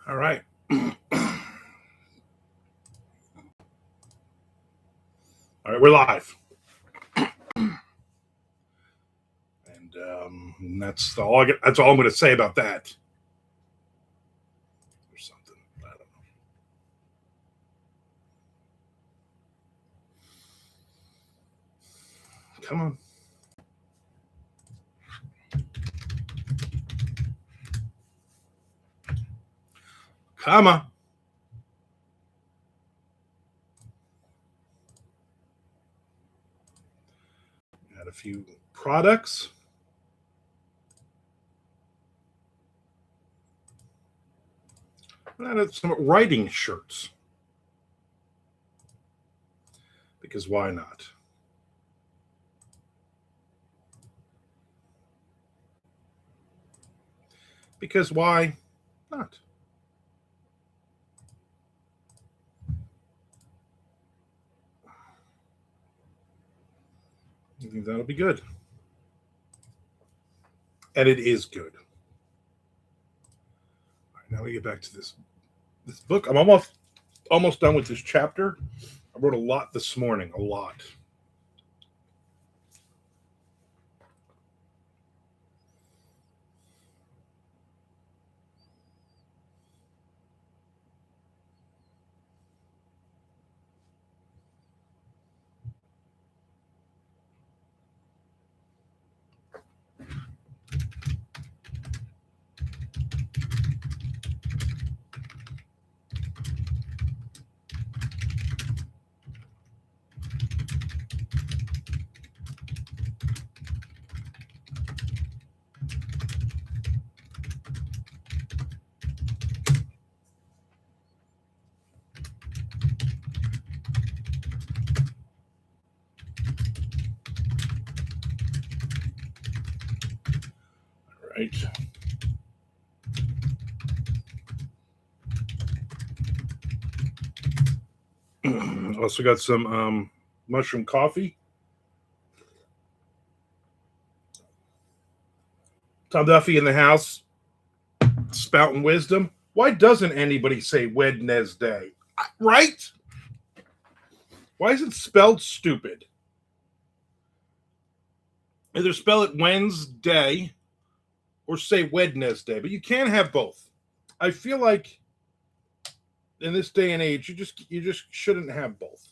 All right. All right, we're live. And that's all that's all I'm going to say about that. Or something. I don't know. Come on. Come on. Got a few products. Added some writing shirts. Because why not? Because why not? I think that'll be good. And it is good. All right, now we get back to this book. I'm almost done with this chapter. I wrote a lot this morning, a lot. Right. Also got some mushroom coffee. Tom Duffy in the house, spouting wisdom. Why doesn't anybody say Wednesday? Right? Why is it spelled stupid? Either spell it Wednesday or say Wednesday, but you can't have both. I feel like in this day and age, you just shouldn't have both.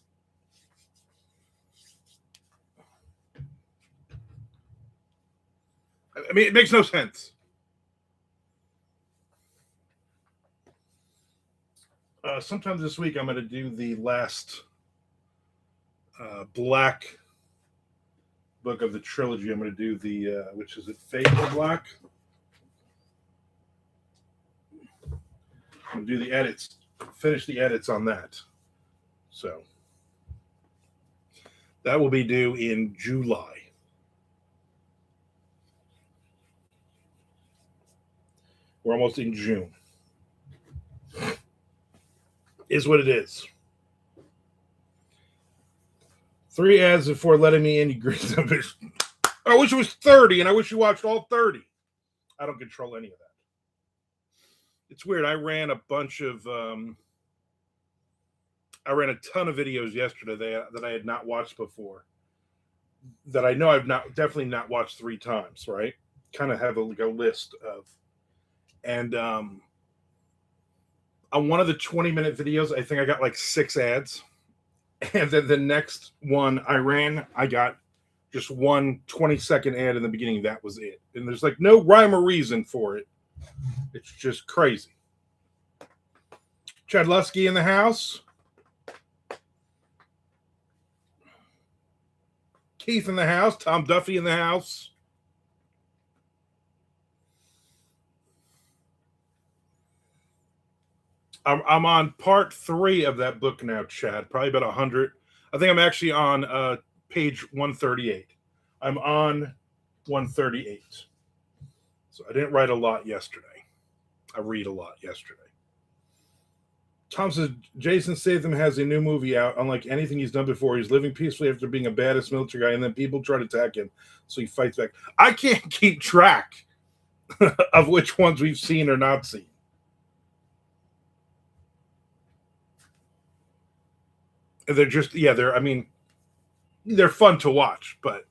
I mean, it makes no sense. Sometime this week, I'm going to do the last Black book of the trilogy. I'm going to do the which is it, Fate of Black. I'm going to do the edits, finish the edits on that. So that will be due in July. We're almost in June. Is what it is. 3 ads before letting me in, you green bitch. I wish it was 30, and I wish you watched all 30. I don't control any of that. It's weird. I ran a bunch of I ran a ton of videos yesterday that I had not watched before. That I know I've definitely not watched 3 times, right? Kind of have a list of. And on one of the 20-minute videos, I think I got like 6 ads. And then the next one I ran, I got just one 20-second ad in the beginning. That was it. And there's like no rhyme or reason for it. It's just crazy. Chad Lusky in the house. Keith in the house. Tom Duffy in the house. I'm on part 3 of that book now, Chad. Probably about 100. I think I'm actually on page 138. I'm on 138. So I didn't write a lot yesterday. I read a lot yesterday. Tom says Jason Statham has a new movie out. Unlike anything he's done before, he's living peacefully after being a badass military guy, and then people try to attack him, so he fights back. I can't keep track of which ones we've seen or not seen. they're just they're they're fun to watch, but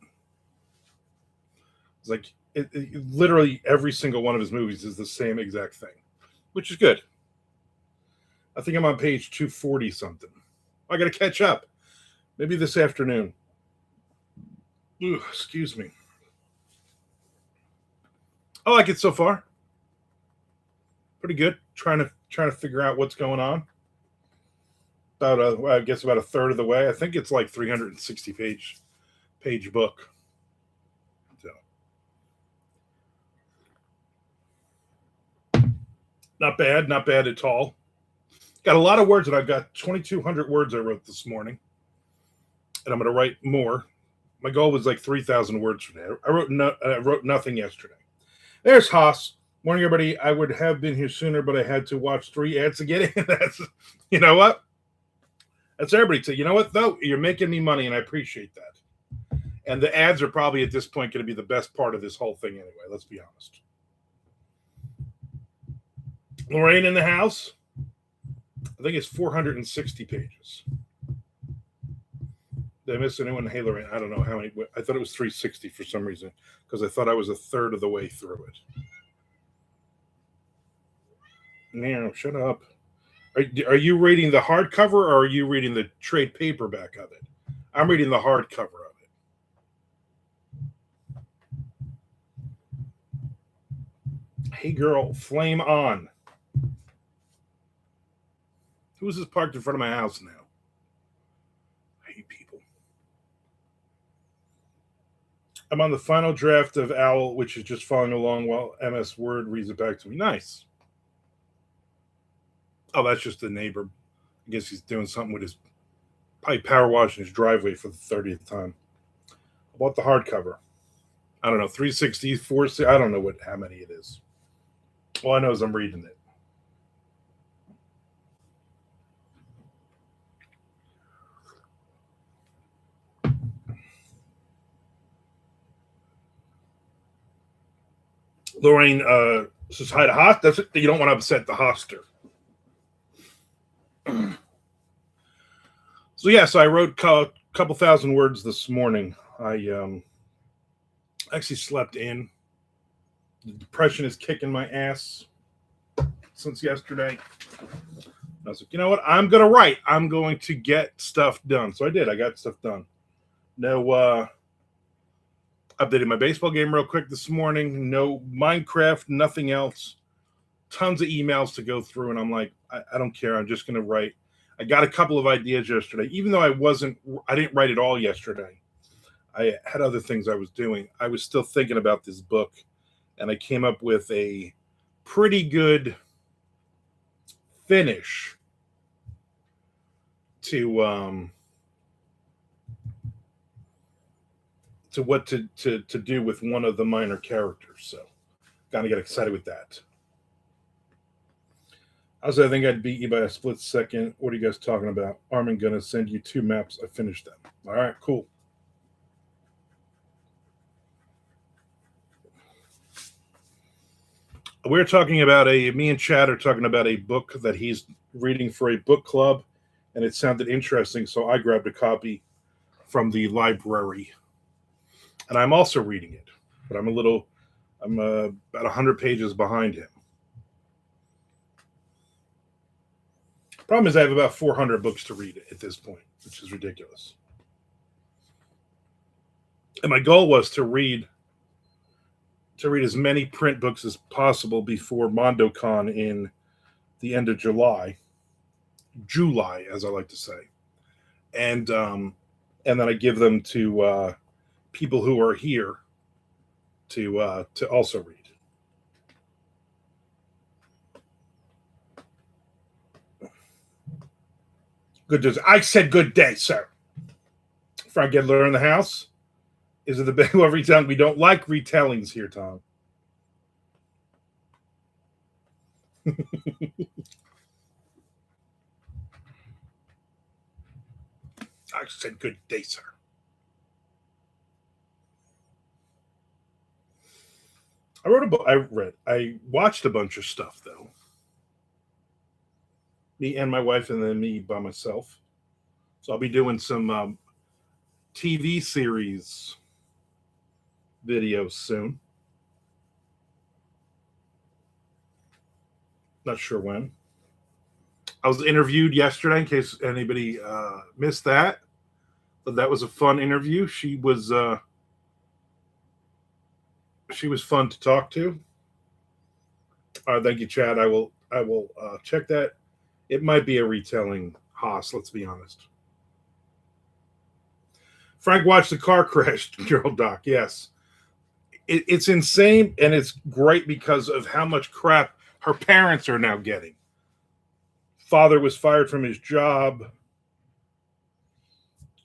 it's like literally every single one of his movies is the same exact thing, which is good. I think I'm on page 240 something. I got to catch up. Maybe this afternoon. Ooh, excuse me. I like it so far. Pretty good. Trying to figure out what's going on. I guess about a third of the way. I think it's like 360 page book. So not bad at all. Got a lot of words, and I've got 2,200 words I wrote this morning, and I'm going to write more. My goal was like 3,000 words today. I wrote nothing yesterday. There's Haas. Morning, everybody. I would have been here sooner, but I had to watch 3 ads to get in. That's, you know what? That's everybody. So, you know what, though? You're making me money, and I appreciate that. And the ads are probably at this point going to be the best part of this whole thing anyway. Let's be honest. Lorraine in the house. I think it's 460 pages. Did I miss anyone? Hey, Lorraine, I don't know how many. I thought it was 360 for some reason because I thought I was a third of the way through it. No, shut up. Are you reading the hardcover or are you reading the trade paperback of it? I'm reading the hardcover of it. Hey, girl, flame on. Who is this parked in front of my house now? I hate people. I'm on the final draft of Owl, which is just following along while MS Word reads it back to me. Nice. Oh, that's just the neighbor. I guess he's doing something with his probably power washing his driveway for the 30th time. I bought the hardcover. I don't know, 360, 460. I don't know how many it is. All I know is I'm reading it. Lorraine says hi to Host. That's it. You don't want to upset the Hoster. So I wrote a couple thousand words this morning. I actually slept in. The depression is kicking my ass since yesterday. I was like, you know what? I'm going to write. I'm going to get stuff done. So I did. I got stuff done. No, updated my baseball game real quick this morning. No Minecraft, nothing else. Tons of emails to go through. And I'm like, I don't care. I'm just going to write. I got a couple of ideas yesterday, even though I didn't write it all yesterday. I had other things I was doing. I was still thinking about this book, and I came up with a pretty good finish to what to do with one of the minor characters. So, gotta get excited with that. I think I'd beat you by a split second. What are you guys talking about? Armand gonna send you 2 maps. I finished them. All right, cool. We're talking about me and Chad are talking about a book that he's reading for a book club, and it sounded interesting, so I grabbed a copy from the library. And I'm also reading it, but I'm about 100 pages behind him. Problem is I have about 400 books to read at this point, which is ridiculous. And my goal was to read as many print books as possible before MondoCon in the end of July, as I like to say, and then I give them to people who are here to also read. I said good day, sir. Frank Gedler in the house. Is it the big every time? We don't like retellings here, Tom. I said good day, sir. I wrote a book. I watched a bunch of stuff though. Me and my wife, and then me by myself. So I'll be doing some TV series videos soon. Not sure when. I was interviewed yesterday, in case anybody missed that. But that was a fun interview. She was fun to talk to. Thank you, Chad. I will check that. It might be a retelling Haas. Let's be honest. Frank watched the car crash, Gerald Doc. Yes, it's insane, and it's great because of how much crap her parents are now getting. Father was fired from his job.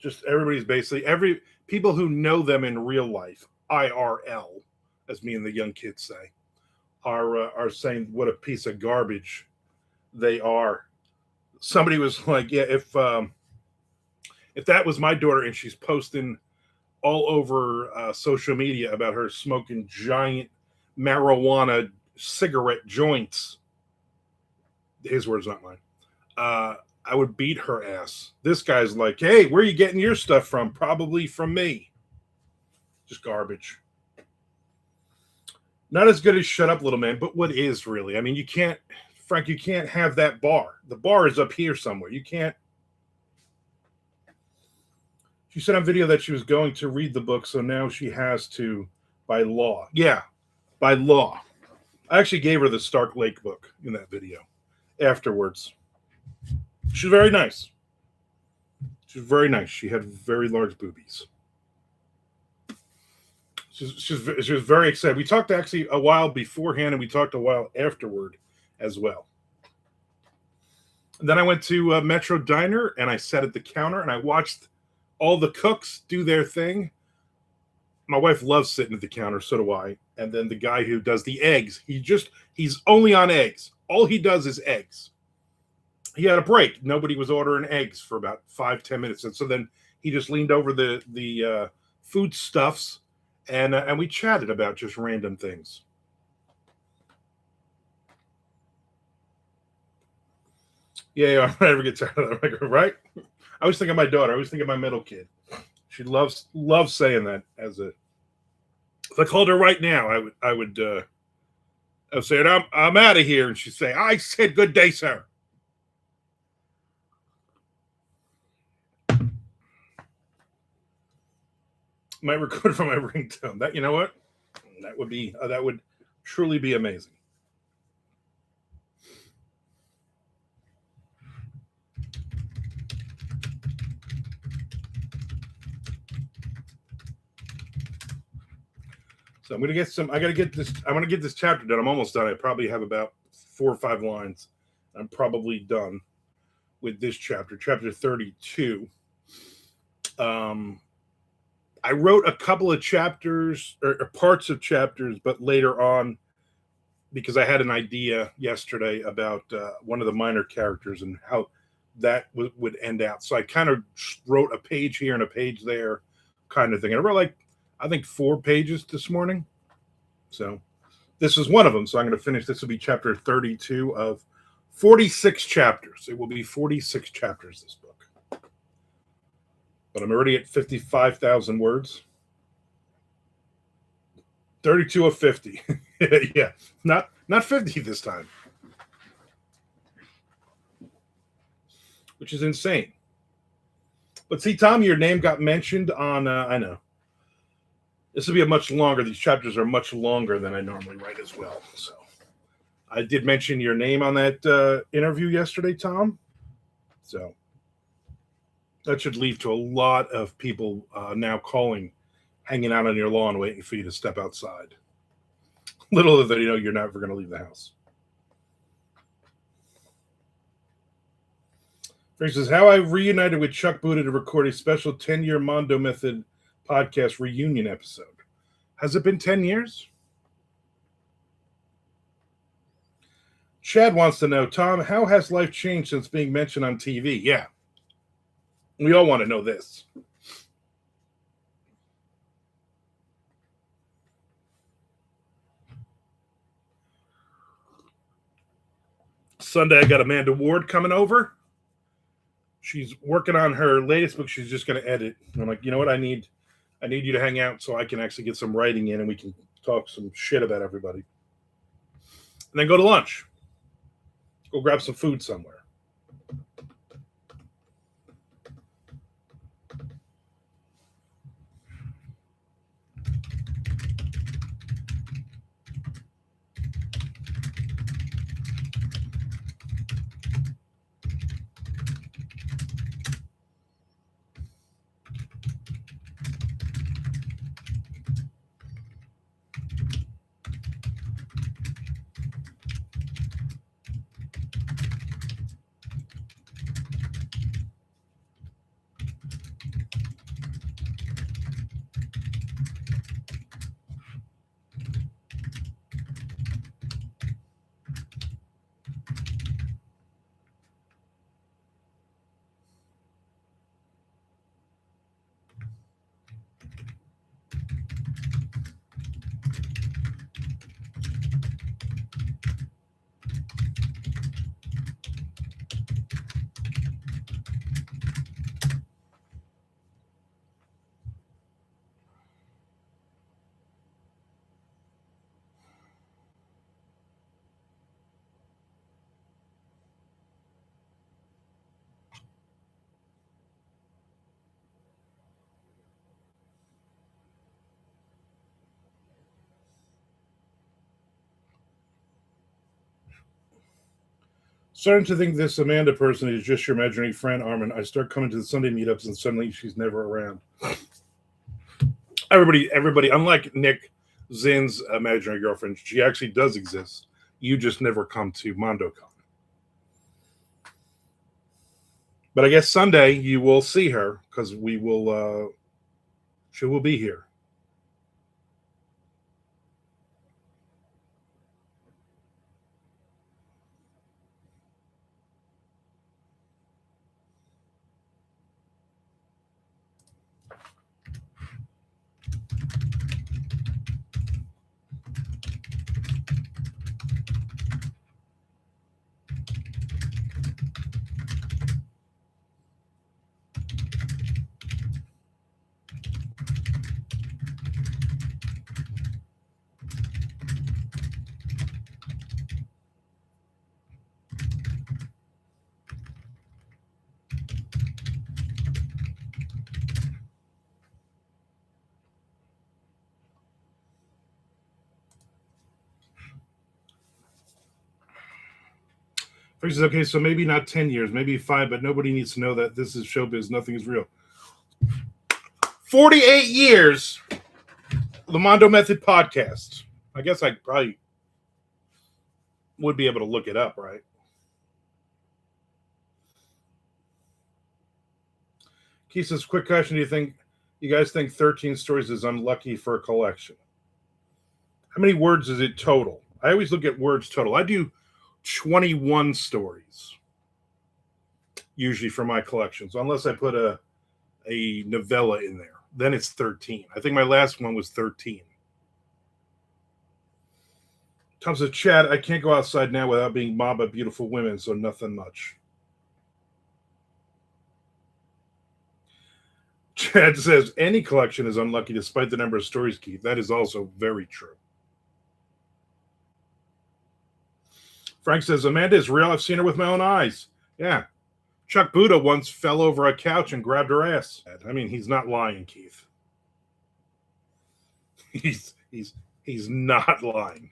Just everybody's basically people who know them in real life, IRL, as me and the young kids say, are saying what a piece of garbage they are. Somebody was like, "Yeah, if that was my daughter and she's posting all over social media about her smoking giant marijuana cigarette joints," his words, not mine, I would beat her ass. This guy's like, "Hey, where are you getting your stuff from?" Probably from me. Just garbage. Not as good as Shut Up, Little Man, but what is really? I mean, you can't, Frank, you can't have that bar. The bar is up here somewhere. You can't. She said on video that she was going to read the book, so now she has to by law. Yeah, by law. I actually gave her the Stark Lake book in that video afterwards. She's very nice. She's very nice. She had very large boobies. She was very excited. We talked actually a while beforehand, and we talked a while afterward as well. And then I went to Metro Diner, and I sat at the counter, and I watched all the cooks do their thing. My wife loves sitting at the counter, so do I. And then the guy who does the eggs, he's only on eggs. All he does is eggs. He had a break. Nobody was ordering eggs for about 5-10 minutes. And so then he just leaned over the foodstuffs, and we chatted about just random things. Yeah, I never get tired of that, right? I always think of my daughter. I always think of my middle kid. She loves saying that as a. If I called her right now, I would say, I'm out of here, and she'd say, "I said good day, sir." Might record from my ringtone. That, you know what? That would truly be amazing. So I'm gonna get some. I want to get this chapter done. I'm almost done. I probably have about 4 or 5 lines. I'm probably done with this chapter, chapter 32. I wrote a couple of chapters or parts of chapters, but later on, because I had an idea yesterday about one of the minor characters and how that would end out. So I kind of wrote a page here and a page there, kind of thing. And I wrote I think 4 pages this morning. So this is one of them. So I'm going to finish. This will be chapter 32 of 46 chapters. It will be 46 chapters, this book. But I'm already at 55,000 words. 32 of 50. Yeah, not 50 this time. Which is insane. But see, Tom, your name got mentioned on, I know. This will be a much longer, these chapters are much longer than I normally write as well. So I did mention your name on that interview yesterday, Tom. So that should lead to a lot of people now calling, hanging out on your lawn, waiting for you to step outside. Little do they know you're never going to leave the house. Frank says, how I reunited with Chuck Buda to record a special 10-year Mondo Method podcast reunion episode. Has it been 10 years? Chad wants to know, Tom, how has life changed since being mentioned on TV? Yeah. We all want to know this. Sunday, I got Amanda Ward coming over. she's working on her latest book. She's just going to edit. And I'm like, you know what? I need you to hang out so I can actually get some writing in and we can talk some shit about everybody. And then go to lunch. Go grab some food somewhere. Starting to think this Amanda person is just your imaginary friend, Armand. I start coming to the Sunday meetups and suddenly she's never around. Everybody, unlike Nick Zinn's imaginary girlfriend, she actually does exist. You just never come to MondoCon. But I guess Sunday you will see her because she will be here. Frank says, okay, so maybe not 10 years, maybe 5, but nobody needs to know that this is showbiz. Nothing is real. 48 years, the Mondo Method podcast. I guess I probably would be able to look it up, right? Keith says, quick question. Do you guys think 13 stories is unlucky for a collection? How many words is it total? I always look at words total. I do 21 stories usually for my collections, unless I put a novella in there. Then it's 13. I think my last one was 13. Tom says, Chad, I can't go outside now without being mobbed by beautiful women, so nothing much. Chad says, any collection is unlucky despite the number of stories, Keith. That is also very true. Frank says, Amanda is real. I've seen her with my own eyes. Yeah. Chuck Buddha once fell over a couch and grabbed her ass. I mean, he's not lying, Keith. He's not lying.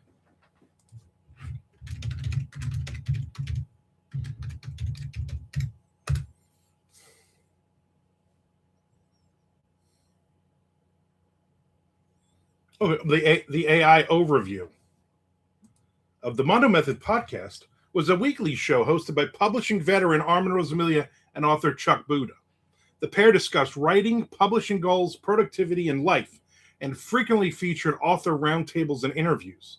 Okay, the AI overview of the Mondo Method podcast was a weekly show hosted by publishing veteran Armand Rosamilia and author Chuck Buddha. The pair discussed writing, publishing goals, productivity, and life, and frequently featured author roundtables and interviews.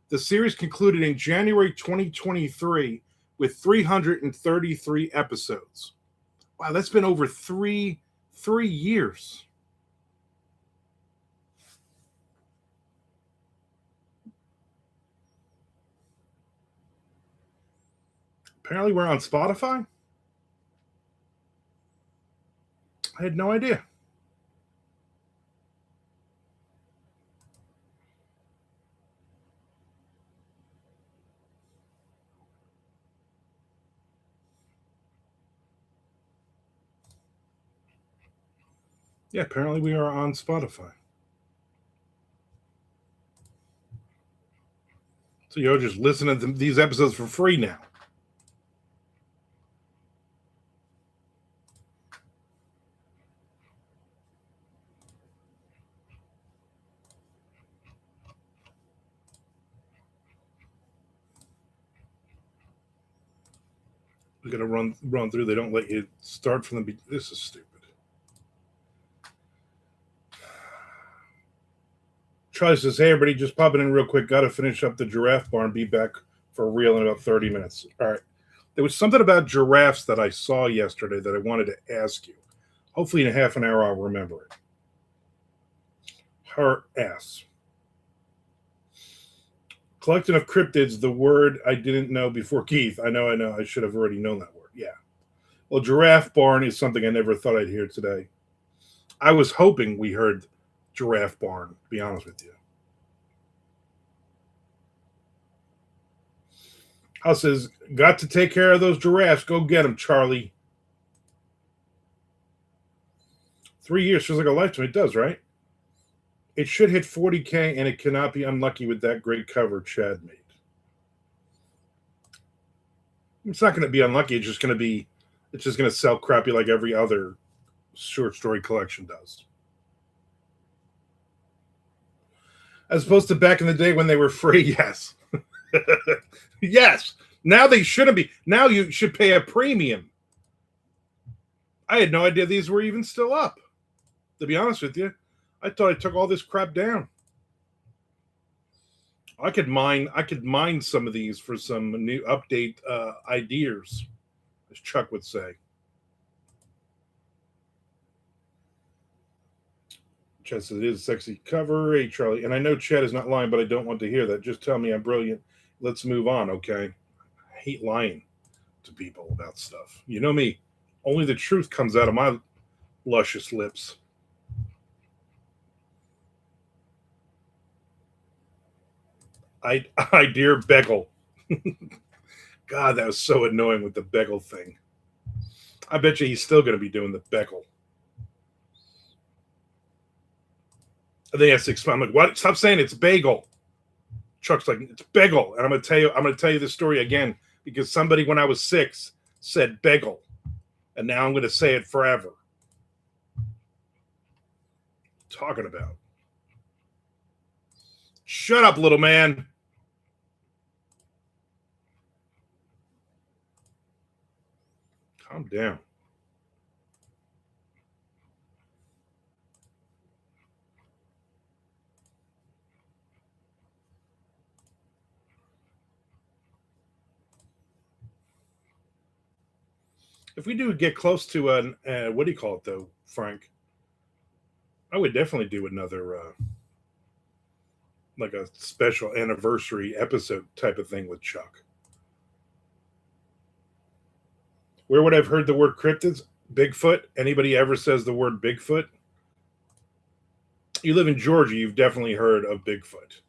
The series concluded in January 2023 with 333 episodes. Wow, that's been over three years. Apparently we're on Spotify. I had no idea. Yeah, apparently we are on Spotify. So you're just listening to these episodes for free now. We got to run through. They don't let you start from the beginning. This is stupid. Charlie says, "Hey, everybody, just popping in real quick. Got to finish up the giraffe barn. Be back for real in about 30 minutes." All right. There was something about giraffes that I saw yesterday that I wanted to ask you. Hopefully, in a half an hour, I'll remember it. Her ass. Collection of cryptids, the word I didn't know before Keith. I know. I should have already known that word. Yeah. Well, giraffe barn is something I never thought I'd hear today. I was hoping we heard giraffe barn, to be honest with you. House says, got to take care of those giraffes. Go get them, Charlie. 3 years feels like a lifetime. It does, right? It should hit 40K, and it cannot be unlucky with that great cover Chad made. It's not going to be unlucky. It's just going to sell crappy like every other short story collection does. As opposed to back in the day when they were free, yes. Yes. Now they shouldn't be. Now you should pay a premium. I had no idea these were even still up. To be honest with you, I thought I took all this crap down. I could mine some of these for some new update ideas, as Chuck would say. Chet says it is a sexy cover. Hey, Charlie. And I know Chet is not lying, but I don't want to hear that. Just tell me I'm brilliant. Let's move on, okay? I hate lying to people about stuff. You know me. Only the truth comes out of my luscious lips. I dear Beggle. God, that was so annoying with the Beggle thing. I bet you he's still going to be doing the Beggle. I think that's 6 months. I'm like, what? Stop saying it's bagel. Chuck's like, it's bagel. And I'm going to tell you this story again because somebody when I was 6 said bagel. And now I'm going to say it forever. Talking about. Shut up, little man. Calm down. If we do get close to an, what do you call it though, Frank? I would definitely do another, like a special anniversary episode type of thing with Chuck. Where would I have heard the word cryptids? Bigfoot? Anybody ever says the word Bigfoot? You live in Georgia, you've definitely heard of Bigfoot.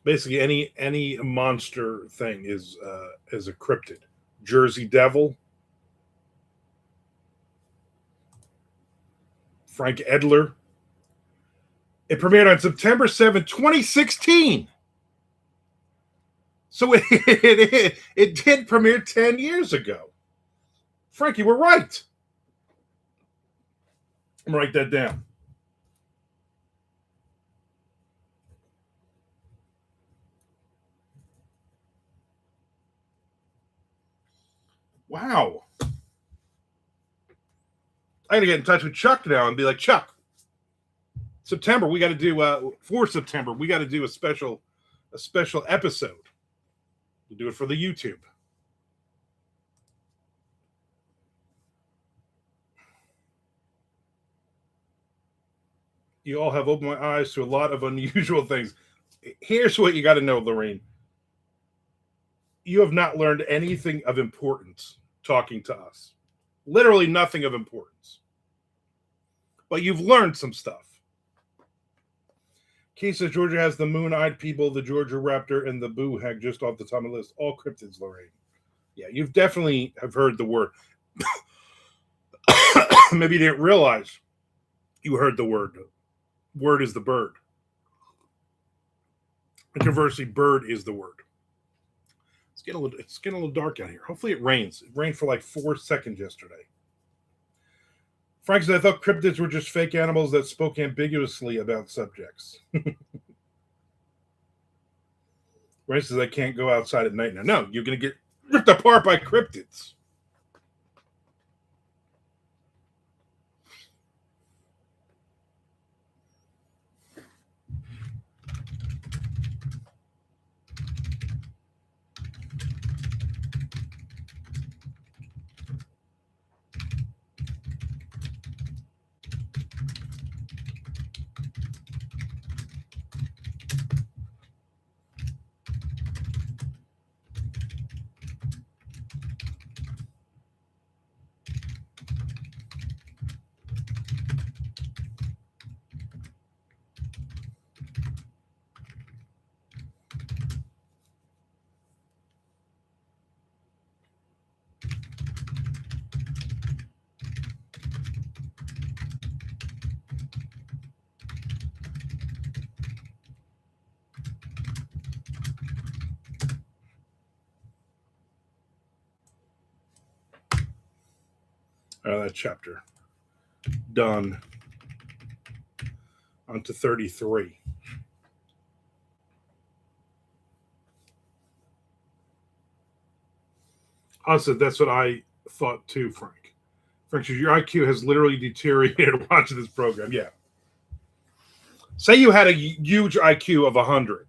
Basically, any monster thing is a cryptid. Jersey Devil, Frank Edler. It premiered on September 7th, 2016. So it did premiere 10 years ago. Frankie, we're right. I'm going to write that down. Wow. I got to get in touch with Chuck now and be like, Chuck, September, we got to do, for September, we got to do a special episode. We'll do it for the YouTube. You all have opened my eyes to a lot of unusual things. Here's what you got to know, Lorraine. you have not learned anything of importance talking to us. Literally nothing of importance. But you've learned some stuff. Keith says Georgia has the moon-eyed people, the Georgia raptor, and the boo hag just off the top of the list. All cryptids, Lorraine. Yeah, you've definitely have heard the word. Maybe you didn't realize you heard the word. Word is the bird. And conversely, bird is the word. It's getting a little dark out here. Hopefully it rains. It rained for like 4 seconds yesterday. Frank says, I thought cryptids were just fake animals that spoke ambiguously about subjects. Ray says, I can't go outside at night now. No, you're going to get ripped apart by cryptids. That chapter done. On to 33. I said that's what I thought too, Frank. Frank says your IQ has literally deteriorated watching this program. Yeah. Say you had a huge IQ of 100.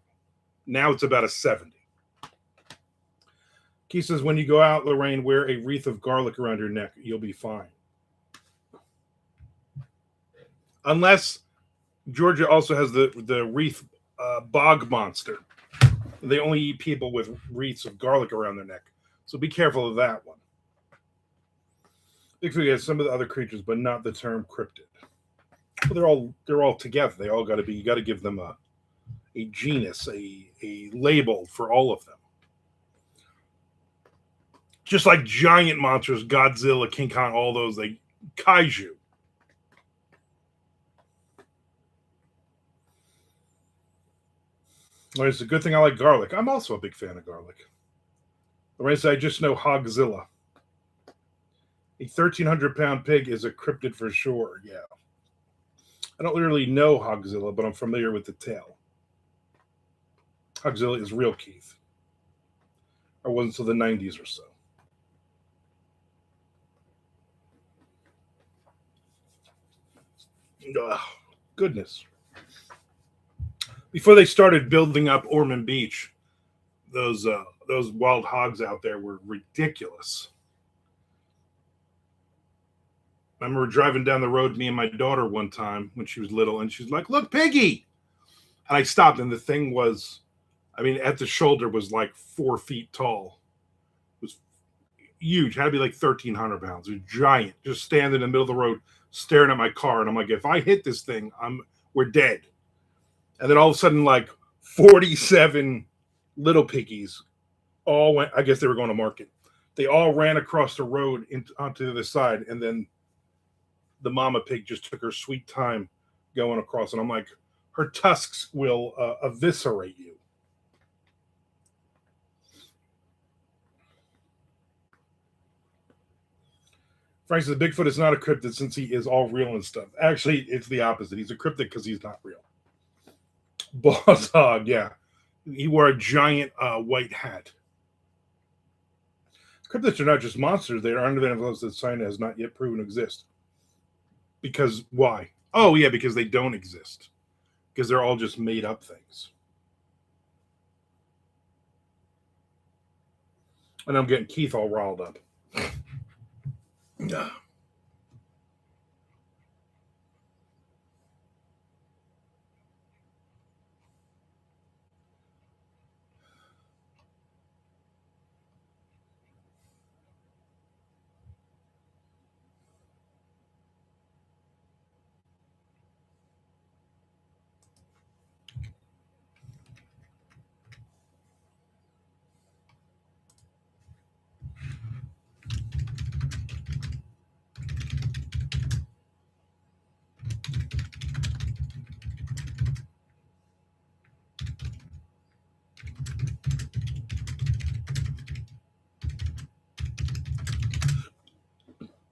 Now it's about a 70. Keith says, when you go out, Lorraine, wear a wreath of garlic around your neck. You'll be fine. Unless Georgia also has the wreath bog monster. They only eat people with wreaths of garlic around their neck. So be careful of that one. Bigfoot has some of the other creatures, but not the term cryptid. Well, they're all together. They all got to be. You got to give them a genus, a label for all of them. Just like giant monsters, Godzilla, King Kong, all those, like kaiju. Well, it's a good thing I like garlic. I'm also a big fan of garlic. Lorraine said, I just know Hogzilla. A 1,300-pound pig is a cryptid for sure. Yeah. I don't literally know Hogzilla, but I'm familiar with the tale. Hogzilla is real, Keith. Or wasn't until the 90s or so. Ugh, goodness. Before they started building up Ormond Beach, those wild hogs out there were ridiculous. I remember driving down the road, me and my daughter one time when she was little, and she's like, look, piggy. And I stopped, and the thing was, at the shoulder was like 4 feet tall. It was huge. Had to be like 1,300 pounds. It was giant. Just standing in the middle of the road, staring at my car. And I'm like, if I hit this thing, we're dead. And then all of a sudden, like 47 little piggies all went, I guess they were going to market. They all ran across the road onto the side. And then the mama pig just took her sweet time going across. And I'm like, her tusks will eviscerate you. Frank says Bigfoot is not a cryptid since he is all real and stuff. Actually, it's the opposite. He's a cryptid because he's not real. Boss hog, yeah. He wore a giant white hat. Cryptids are not just monsters. They are undeveloped that science has not yet proven exist. Because why? Oh, yeah, because they don't exist. Because they're all just made up things. And I'm getting Keith all riled up.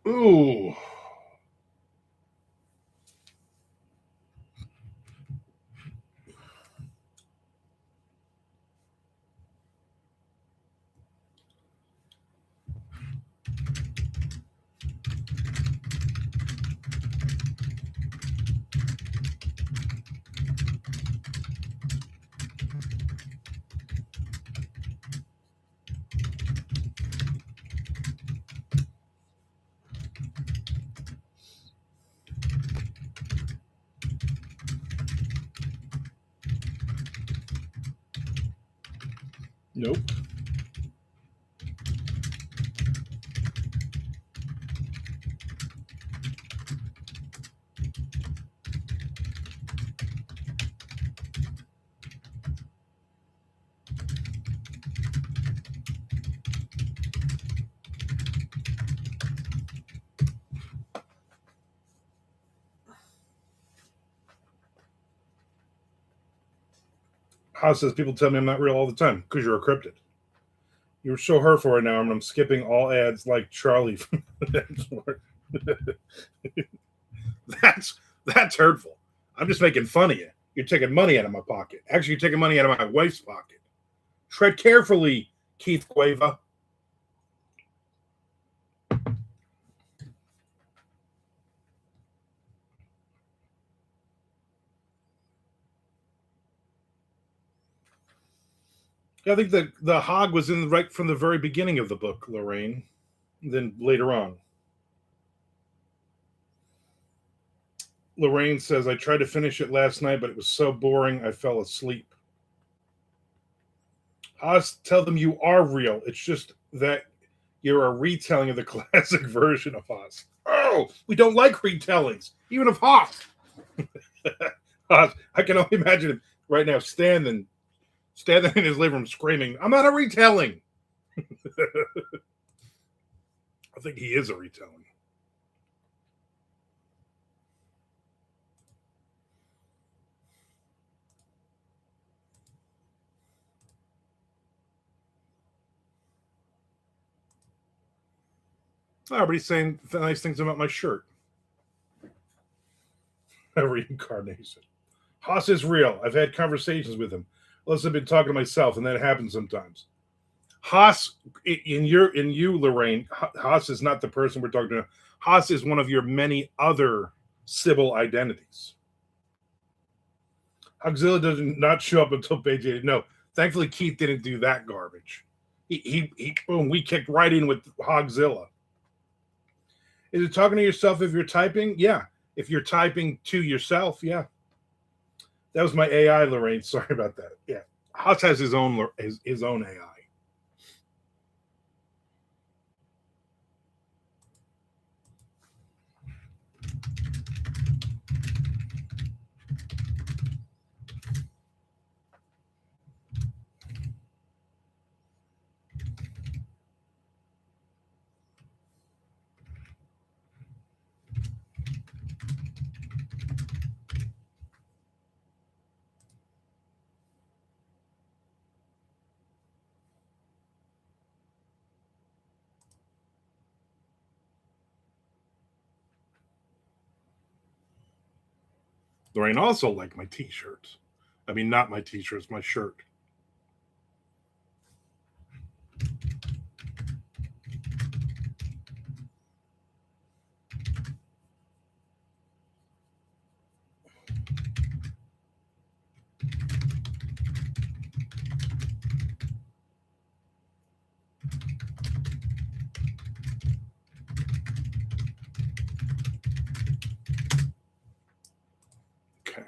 Ooh. Nope. Haas says people tell me I'm not real all the time because you're a cryptid. You're so hurtful right now, and I'm skipping all ads like Charlie from that's hurtful. I'm just making fun of you. You're taking money out of my pocket. Actually, you're taking money out of my wife's pocket. Tread carefully, Keith Gueva. Yeah, I think the hog was in right from the very beginning of the book, Lorraine. Then later on, Lorraine says I tried to finish it last night, but it was so boring I fell asleep. Haas, tell them you are real. It's just that you're a retelling of the classic version of Haas. Oh, we don't like retellings, even of Haas. Haas, I can only imagine him right now standing in his living room screaming, "I'm not a retelling." I think he is a retelling. Oh, but he's saying nice things about my shirt. A reincarnation. Haas is real. I've had conversations with him. Unless I've been talking to myself, and that happens sometimes. Haas, in you, Lorraine, Haas is not the person we're talking to. Haas is one of your many other Sybil identities. Hogzilla does not show up until page 8. No, thankfully Keith didn't do that garbage. Boom, we kicked right in with Hogzilla. Is it talking to yourself if you're typing? Yeah. If you're typing to yourself, yeah. That was my AI, Lorraine. Sorry about that. Yeah. Haas has his own AI. Lorraine also liked my t-shirts. I mean, not my t-shirts, my shirt. Okay.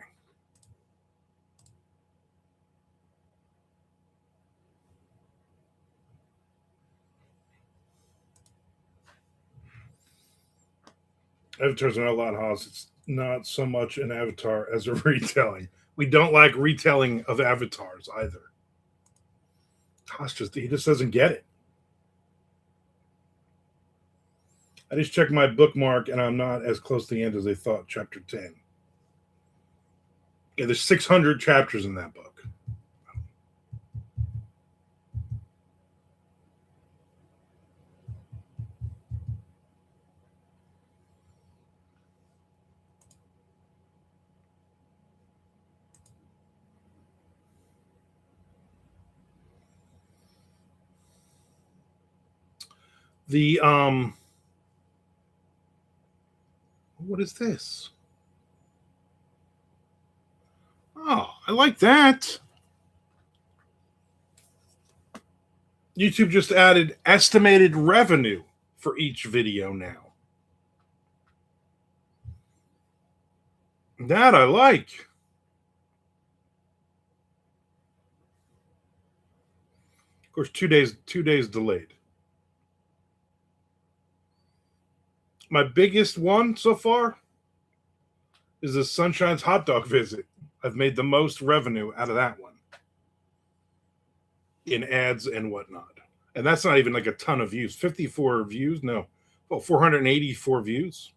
Avatars are not a lot, Haas. It's not so much an avatar as a retelling. We don't like retelling of avatars either. Haas he just doesn't get it. I just checked my bookmark and I'm not as close to the end as I thought. Chapter 10. Yeah, there's 600 chapters in that book. The what is this? Oh, I like that. YouTube just added estimated revenue for each video now. That I like. Of course, 2 days delayed. My biggest one so far is the Sunshine's hot dog visit. I've made the most revenue out of that one in ads and whatnot. And that's not even like a ton of views. 54 views? No. Well, 484 views.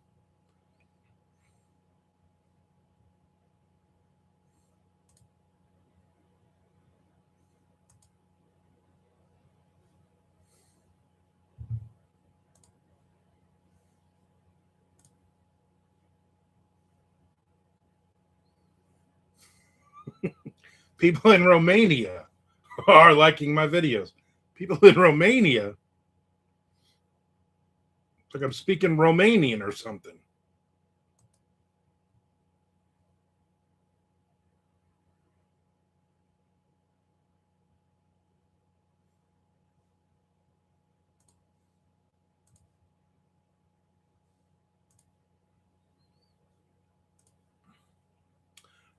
People in Romania are liking my videos. People in Romania, it's like I'm speaking Romanian or something.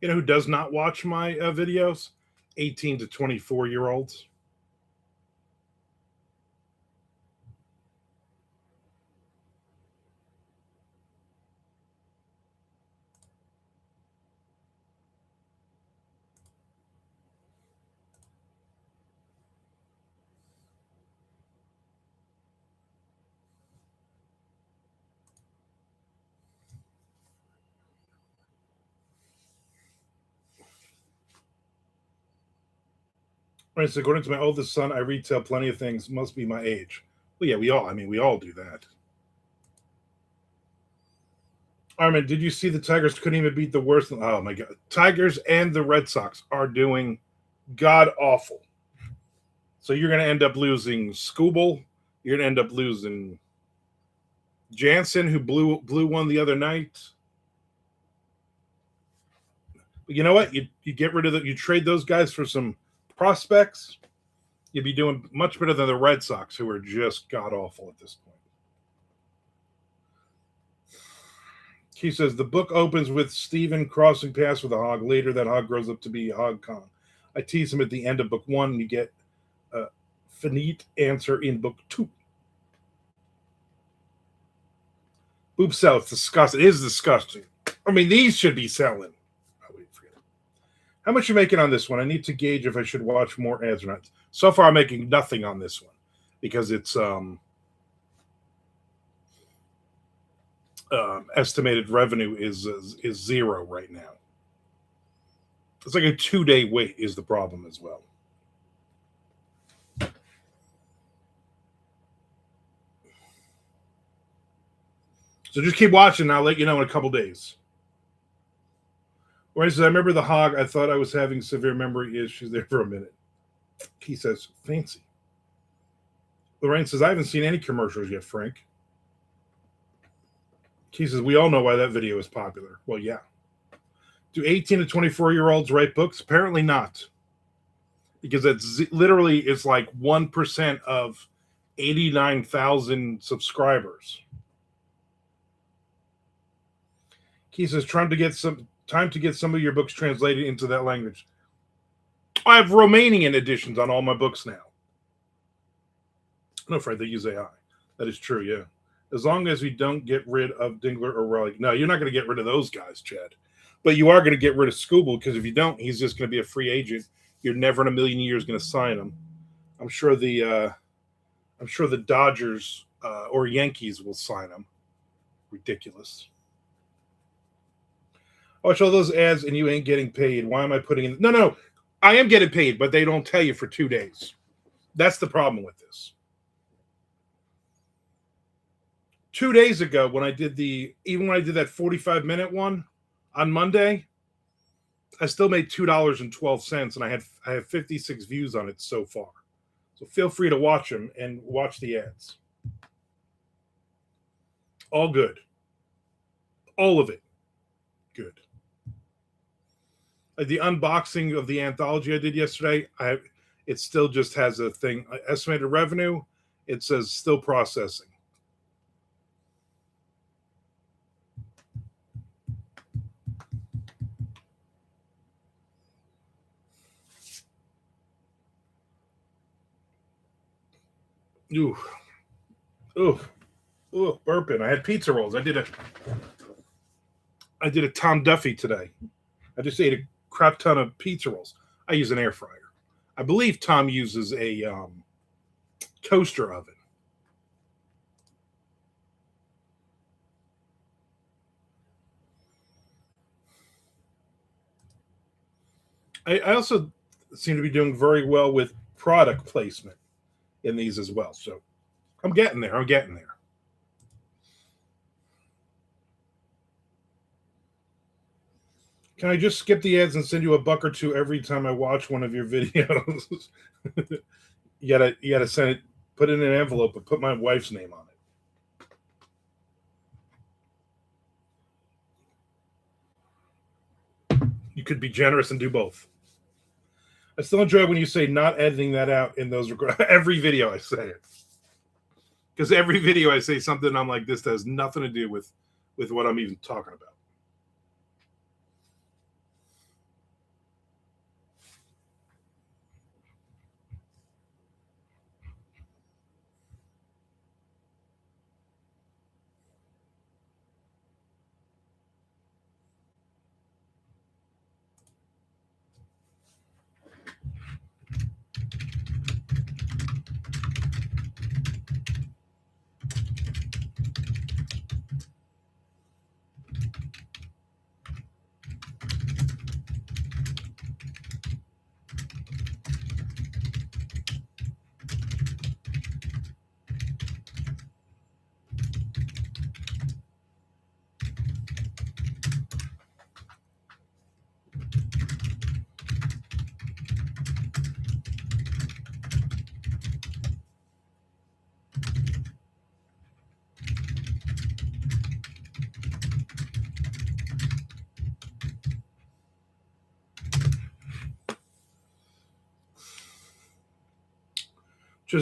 You know who does not watch my videos? 18 to 24-year-olds. Right, so according to my oldest son, I retail plenty of things. Must be my age. Well, yeah, we all do that. Armin, did you see the Tigers couldn't even beat the worst? Oh my God, Tigers and the Red Sox are doing god awful. So you're going to end up losing Skubal. You're going to end up losing Jansen, who blew one the other night. But you know what? You get rid of you trade those guys for some prospects. You'd be doing much better than the Red Sox, who are just god awful at this point. He says the book opens with Stephen crossing paths with a hog. Later, that hog grows up to be Hog Kong. I tease him at the end of book 1, and you get a finite answer in book 2. Boob sell. It's disgusting. It is disgusting. I mean, these should be selling. Oh, wait, forget it. How much you making on this one? I need to gauge if I should watch more ads or not. So far, I'm making nothing on this one because it's estimated revenue is 0 right now. It's like a 2-day wait is the problem as well. So just keep watching. And I'll let you know in a couple days. Or he says, I remember the hog. I thought I was having severe memory issues there for a minute. He says, fancy. Lorraine says, I haven't seen any commercials yet, Frank. He says, we all know why that video is popular. Well, yeah. Do 18 to 24-year-olds write books? Apparently not. Because it's literally it's like 1% of 89,000 subscribers. He says, time to get some of your books translated into that language. I have Romanian editions on all my books now. No, Fred, they use AI. That is true, yeah. As long as we don't get rid of Dingler or Raleigh. No, you're not going to get rid of those guys, Chad. But you are going to get rid of Skubal, because if you don't, he's just going to be a free agent. You're never in a million years going to sign him. I'm sure the Dodgers or Yankees will sign him. Ridiculous. I watch all those ads and you ain't getting paid. Why am I putting in? No. I am getting paid, but they don't tell you for 2 days. That's the problem with this. 2 days ago, when I did that 45-minute one on Monday, I still made $2.12, and I have 56 views on it so far. So feel free to watch them and watch the ads. All good. All of it good. The unboxing of the anthology I did yesterday, it still just has a thing, estimated revenue. It says still processing. Ooh, ooh, ooh, burping. I had pizza rolls. I did a Tom Duffy today. I just ate a crap ton of pizza rolls. I use an air fryer. I believe Tom uses a toaster oven. I also seem to be doing very well with product placement in these as well. So I'm getting there. I'm getting there. Can I just skip the ads and send you $1 or $2 every time I watch one of your videos? you gotta send it, put it in an envelope, and put my wife's name on it. You could be generous and do both. I still enjoy when you say not editing that out in those every video I say it. Because every video I say something, I'm like, this has nothing to do with what I'm even talking about.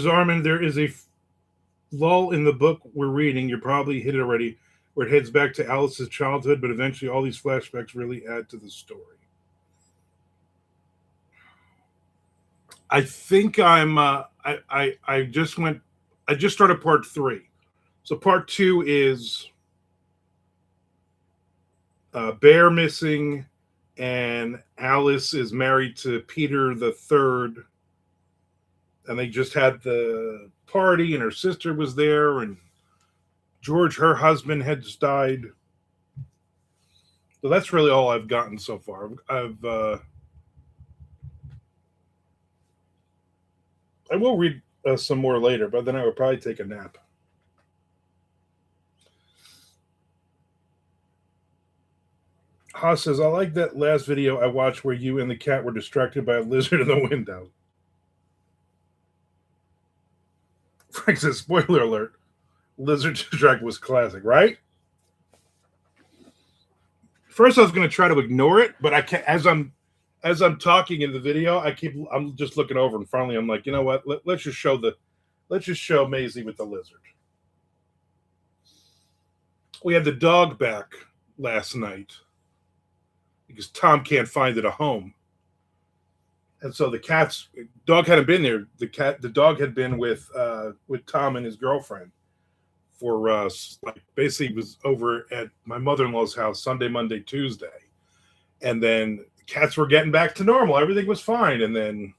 Armand, there is a lull in the book we're reading. You probably hit it already, where it heads back to Alice's childhood, but eventually all these flashbacks really add to the story. I think I just started part 3. So part 2 is Bear missing, and Alice is married to Peter the Third, and they just had the party, and her sister was there, and George, her husband, had just died. So that's really all I've gotten so far. I will read some more later, but then I would probably take a nap. Haas says, I like that last video I watched where you and the cat were distracted by a lizard in the window. Frank says, spoiler alert, lizard distract was classic, right? First I was going to try to ignore it, but I can't, as I'm talking in the video, I'm just looking over, and finally I'm like, you know what? Let's just show Maisie with the lizard. We had the dog back last night because Tom can't find it a home, and so the dog hadn't been there. The dog had been with Tom and his girlfriend for like basically was over at my mother-in-law's house Sunday, Monday, Tuesday, and then cats were getting back to normal. Everything was fine. And then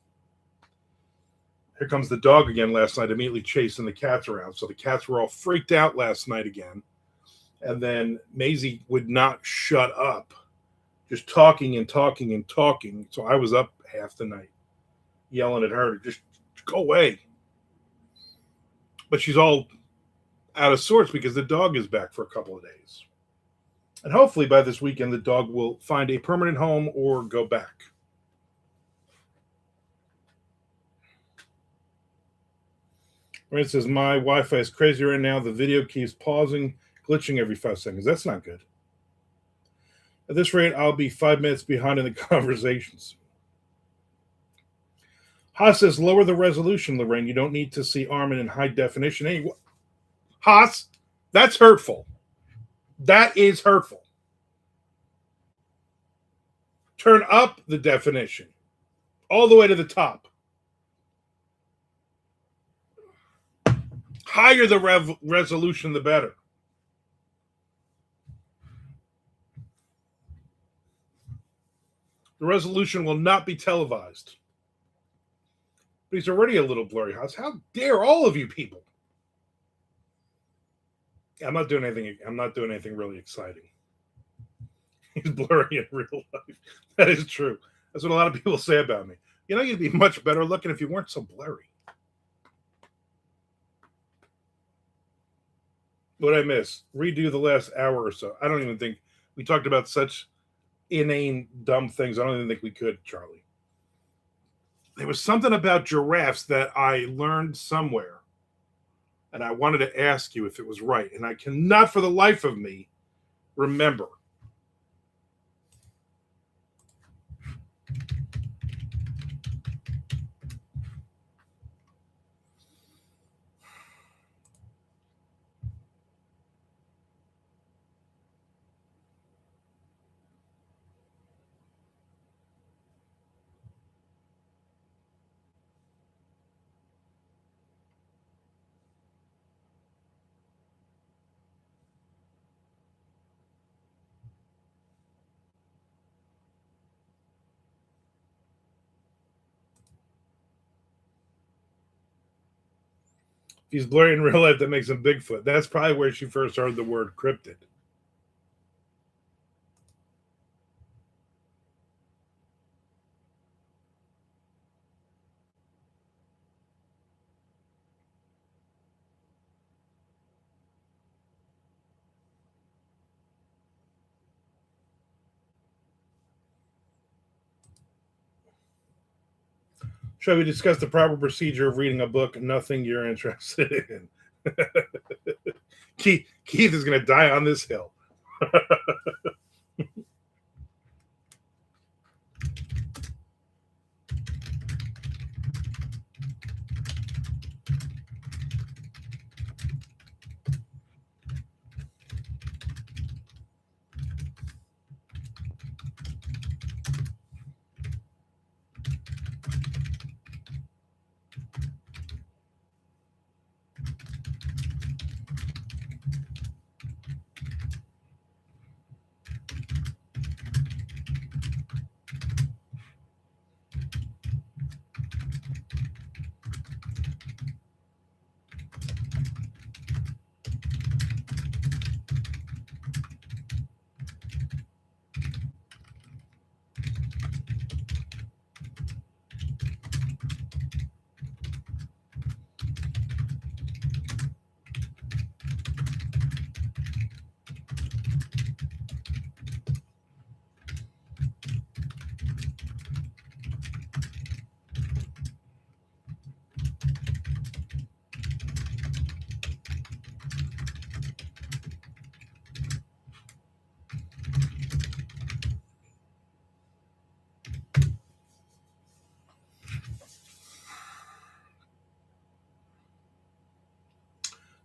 here comes the dog again last night, immediately chasing the cats around. So the cats were all freaked out last night again. And then Maisie would not shut up, just talking and talking and talking. So I was up half the night yelling at her to just go away. But she's all out of sorts because the dog is back for a couple of days. And hopefully by this weekend, the dog will find a permanent home or go back. Rand says, my Wi-Fi is crazy right now. The video keeps pausing, glitching every 5 seconds. That's not good. At this rate, I'll be 5 minutes behind in the conversations. Haas says, lower the resolution, Lorraine. You don't need to see Armin in high definition. Hey, Haas, that's hurtful. That is hurtful. Turn up the definition all the way to the top. Higher the resolution, the better. The resolution will not be televised. But he's already a little blurry, Haas. How dare all of you people? I'm not doing anything really exciting. He's blurry in real life. That is true. That's what a lot of people say about me. You know, you'd be much better looking if you weren't so blurry. What I miss? Redo the last hour or so. I don't even think we talked about such inane, dumb things. I don't even think we could, Charlie. There was something about giraffes that I learned somewhere, and I wanted to ask you if it was right, and I cannot for the life of me remember. If he's blurry in real life, that makes him Bigfoot. That's probably where she first heard the word cryptid. Shall we discuss the proper procedure of reading a book? Nothing you're interested in. Keith is going to die on this hill.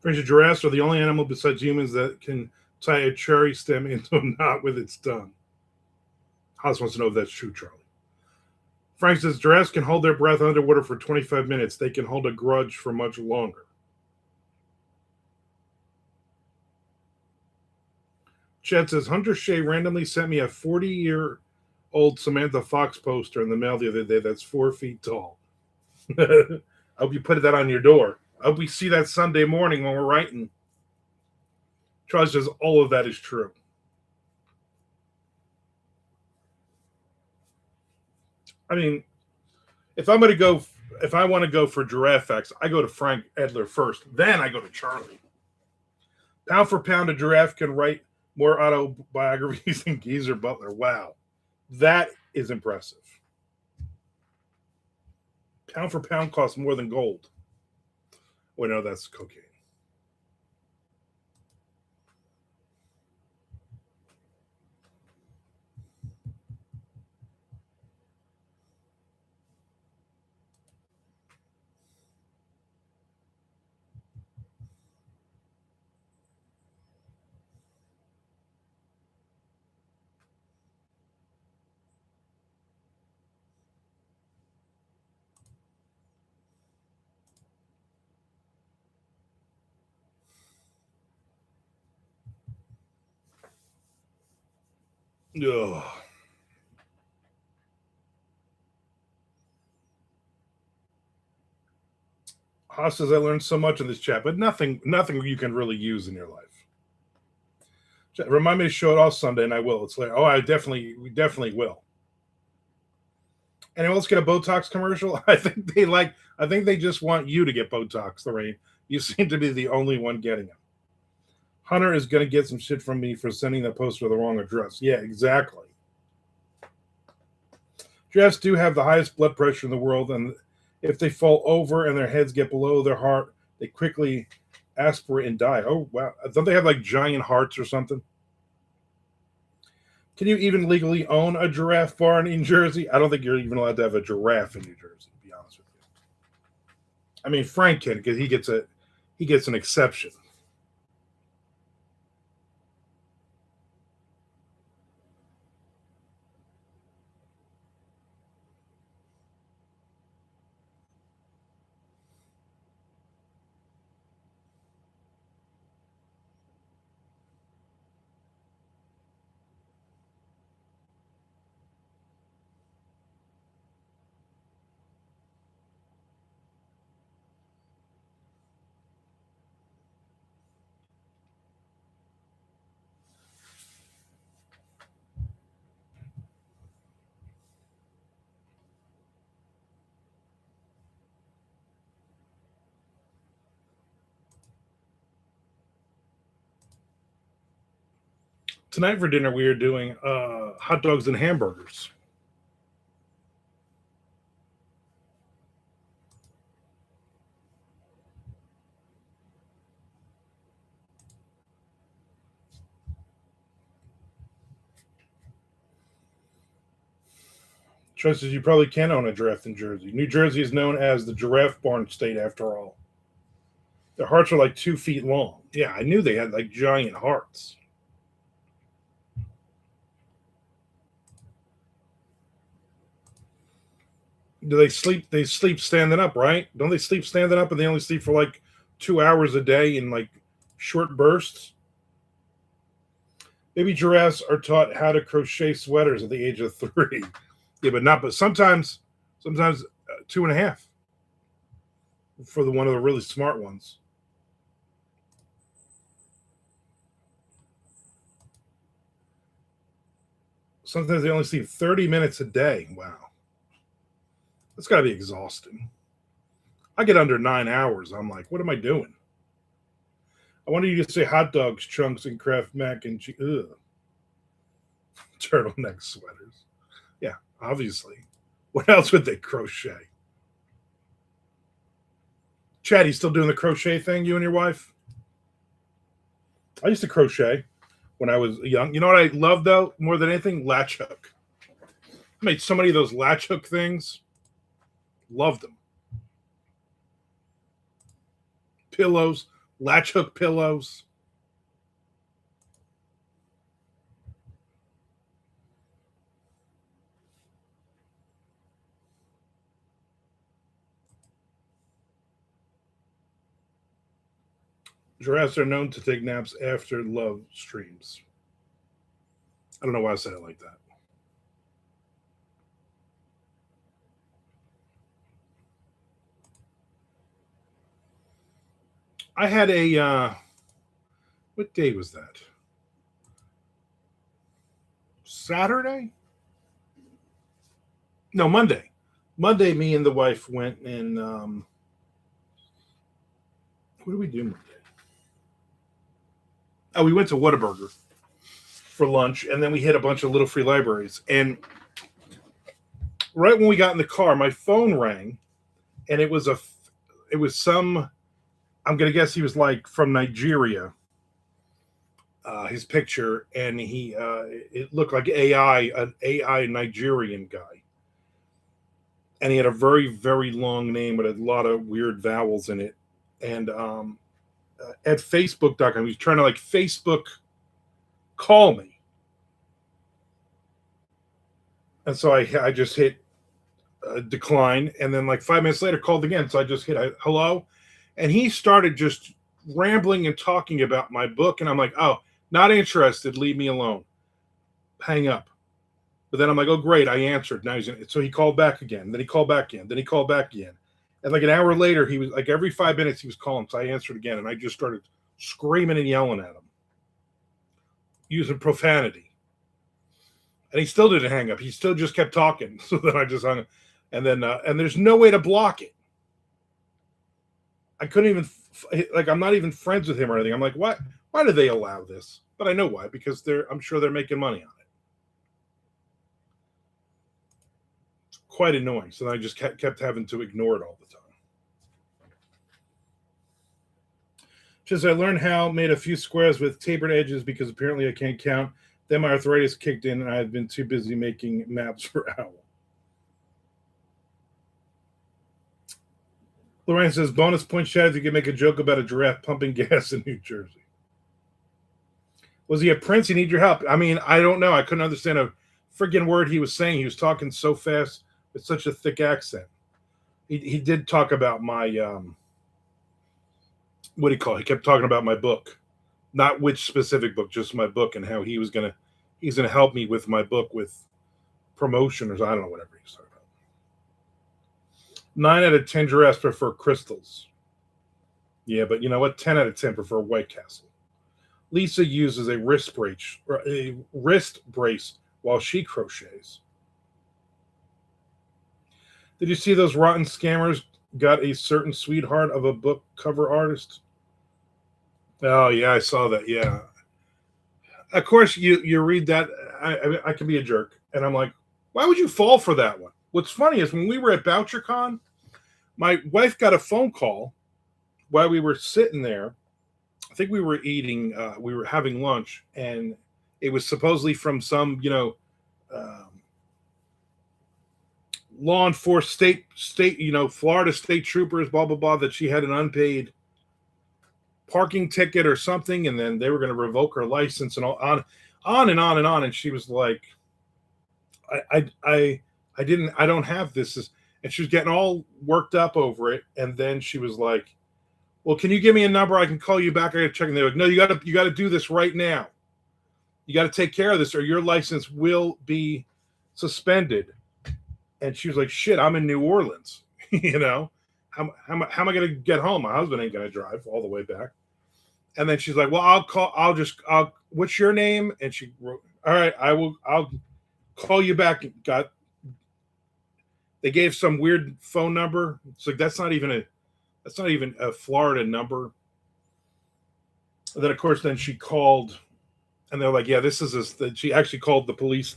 French giraffes are the only animal besides humans that can tie a cherry stem into a knot with its tongue. Haas wants to know if that's true, Charlie. Frank says giraffes can hold their breath underwater for 25 minutes. They can hold a grudge for much longer. Chad says Hunter Shea randomly sent me a 40-year-old Samantha Fox poster in the mail the other day that's 4 feet tall. I hope you put that on your door. I hope we see that Sunday morning when we're writing. Charlie says all of that is true. I mean, if I want to go for giraffe facts, I go to Frank Edler first. Then I go to Charlie. Pound for pound, a giraffe can write more autobiographies than Geezer Butler. Wow. That is impressive. Pound for pound costs more than gold. Well, no, that's cocaine. Ugh. Haas says I learned so much in this chat, but nothing you can really use in your life. Remind me to show it off Sunday, and I will. It's like, oh, we definitely will. Anyone else get a Botox commercial? I think they just want you to get Botox, Lorraine. You seem to be the only one getting it. Hunter is going to get some shit from me for sending that poster to the wrong address. Yeah, exactly. Giraffes do have the highest blood pressure in the world, and if they fall over and their heads get below their heart, they quickly aspirate and die. Oh, wow. Don't they have like giant hearts or something? Can you even legally own a giraffe barn in Jersey? I don't think you're even allowed to have a giraffe in New Jersey, to be honest with you. I mean, Frank can, because he gets an exception. Tonight for dinner, we are doing hot dogs and hamburgers. Trust says you probably can own a giraffe in Jersey. New Jersey is known as the giraffe barn state, after all. Their hearts are like 2 feet long. Yeah, I knew they had like giant hearts. Do they sleep? They sleep standing up, right? Don't they sleep standing up, and they only sleep for like 2 hours a day in like short bursts? Baby giraffes are taught how to crochet sweaters at the age of 3. Yeah, but sometimes 2.5 for one of the really smart ones. Sometimes they only sleep 30 minutes a day. Wow. That's got to be exhausting. I get under 9 hours. I'm like, what am I doing? I wanted you to say hot dogs, chunks, and Kraft mac and cheese. Ugh. Turtleneck sweaters. Yeah, obviously. What else would they crochet? Chad, you still doing the crochet thing, you and your wife? I used to crochet when I was young. You know what I love, though, more than anything? Latch hook. I made so many of those latch hook things. Loved them. Pillows, latch hook pillows. Giraffes are known to take naps after love streams. I don't know why I said it like that. I had a what day was that? Saturday? No, Monday. Monday, me and the wife went and what did we do Monday? Oh, we went to Whataburger for lunch, and then we hit a bunch of little free libraries. And right when we got in the car, my phone rang, and it was some. I'm gonna guess he was like from Nigeria. His picture, and it looked like an AI Nigerian guy, and he had a very very long name with a lot of weird vowels in it, and at Facebook.com, he was trying to like Facebook call me, and so I just hit decline, and then like 5 minutes later called again, so I just hit hello, and he started just rambling and talking about my book, and I'm like, oh, not interested, leave me alone. hang up. But then I'm like, oh great, I answered. Now he's in. So he called back again. Then he called back again. Then he called back again. And like an hour later, he was like every 5 minutes he was calling. So I answered again, and I just started screaming and yelling at him, using profanity. And he still didn't hang up. He still just kept talking. So then I just hung up. And then and there's no way to block it. I couldn't even like I'm not even friends with him or anything. I'm like, what? Why do they allow this? But I know why, because I'm sure they're making money on it. It's quite annoying. So then I just kept having to ignore it all the time. Just I learned how, made a few squares with tapered edges because apparently I can't count. Then my arthritis kicked in and I had been too busy making maps for Owl. Lorraine says, bonus point, Chad, if you could make a joke about a giraffe pumping gas in New Jersey. Was he a prince? You need your help. I mean, I don't know. I couldn't understand a friggin' word he was saying. He was talking so fast with such a thick accent. He did talk about my, what do you call it? He kept talking about my book. Not which specific book, just my book, and how he's gonna help me with my book with promotion, or I don't know, whatever he's talking about. 9 out of 10 giraffes prefer crystals. Yeah, but you know what? 10 out of 10 prefer White Castle. Lisa uses a wrist brace while she crochets. Did you see those rotten scammers got a certain sweetheart of a book cover artist? Oh yeah, I saw that. Yeah, of course you read that. I can be a jerk, and I'm like, why would you fall for that one? What's funny is when we were at BoucherCon, my wife got a phone call while we were sitting there. I think we were eating, we were having lunch, and it was supposedly from some, law enforcement state, Florida state troopers, blah, blah, blah, that she had an unpaid parking ticket or something. And then they were going to revoke her license and on and on and on. And she was like, I don't have this. And she was getting all worked up over it. And then she was like, well, can you give me a number? I can call you back. I got to check. And they're like, no, you got to do this right now. You got to take care of this or your license will be suspended. And she was like, shit, I'm in New Orleans. How am I going to get home? My husband ain't going to drive all the way back. And then she's like, well, what's your name? And she wrote, all right, I'll call you back. They gave some weird phone number. It's like, that's not even a Florida number. And then, of course, then she called, and they're like, yeah, she actually called the police,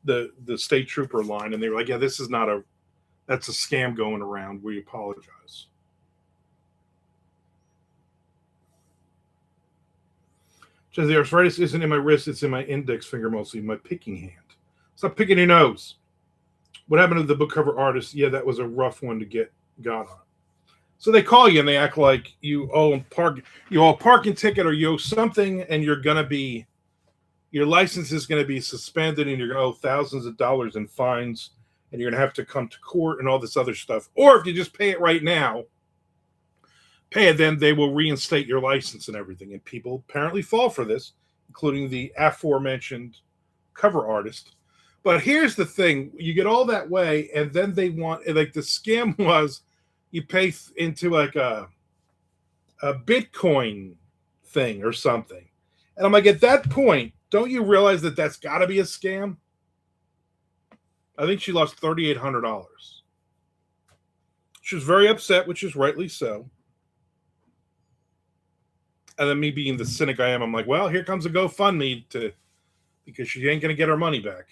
the state trooper line, and they were like, yeah, that's a scam going around. We apologize. So the arthritis isn't in my wrist, it's in my index finger, mostly my picking hand. Stop picking your nose. What happened to the book cover artist? Yeah, that was a rough one to got on. So they call you and they act like you owe a parking ticket or you owe something, and your license is going to be suspended, and you're going to owe thousands of dollars in fines, and you're going to have to come to court and all this other stuff. Or if you just pay it right now, then they will reinstate your license and everything. And people apparently fall for this, including the aforementioned cover artist. But here's the thing. You get all that way, and then they want, like the scam was, you pay into like a Bitcoin thing or something. And I'm like, at that point, don't you realize that that's got to be a scam? I think she lost $3,800. She was very upset, which is rightly so. And then me being the cynic I am, I'm like, well, here comes a GoFundMe because she ain't going to get her money back.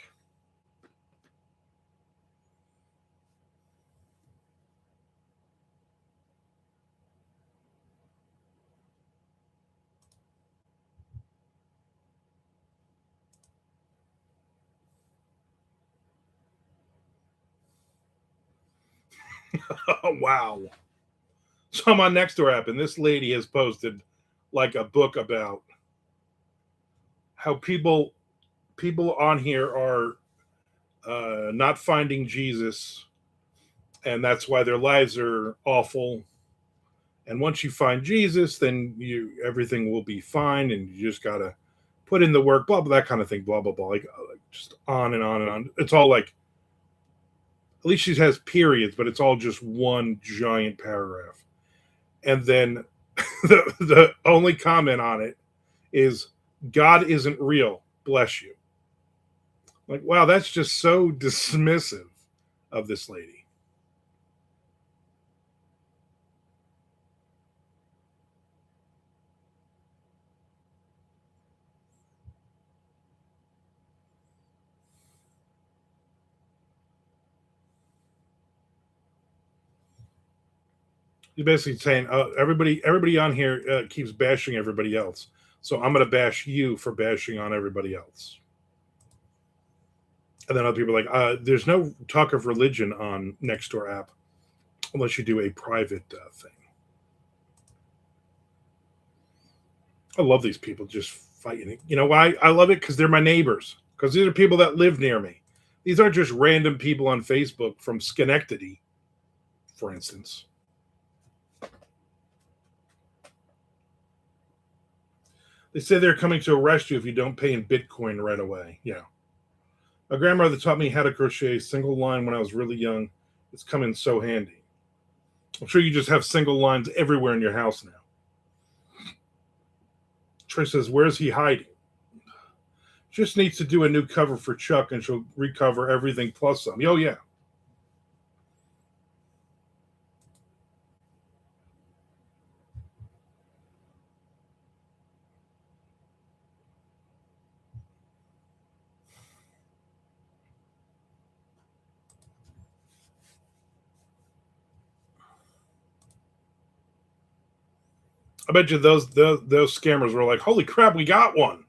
Oh, wow. So I'm on Nextdoor app, and this lady has posted like a book about how people on here are not finding Jesus, and that's why their lives are awful. And once you find Jesus, then everything will be fine, and you just gotta put in the work, blah blah, that kind of thing, blah blah blah, like just on and on and on. It's all like, at least she has periods, but it's all just one giant paragraph. And then the only comment on it is, God isn't real, bless you. Like, wow, that's just so dismissive of this lady. You're basically saying, everybody on here keeps bashing everybody else, so I'm going to bash you for bashing on everybody else. And then other people are like, there's no talk of religion on Nextdoor app unless you do a private thing. I love these people just fighting. You know why I love it? Because they're my neighbors. Because these are people that live near me. These aren't just random people on Facebook from Schenectady, for instance. They say they're coming to arrest you if you don't pay in Bitcoin right away. Yeah. My grandmother taught me how to crochet a single line when I was really young. It's come in so handy. I'm sure you just have single lines everywhere in your house now. Trish says, where's he hiding? Just needs to do a new cover for Chuck and she'll recover everything plus some. Oh, yeah. I bet you those scammers were like, holy crap, we got one.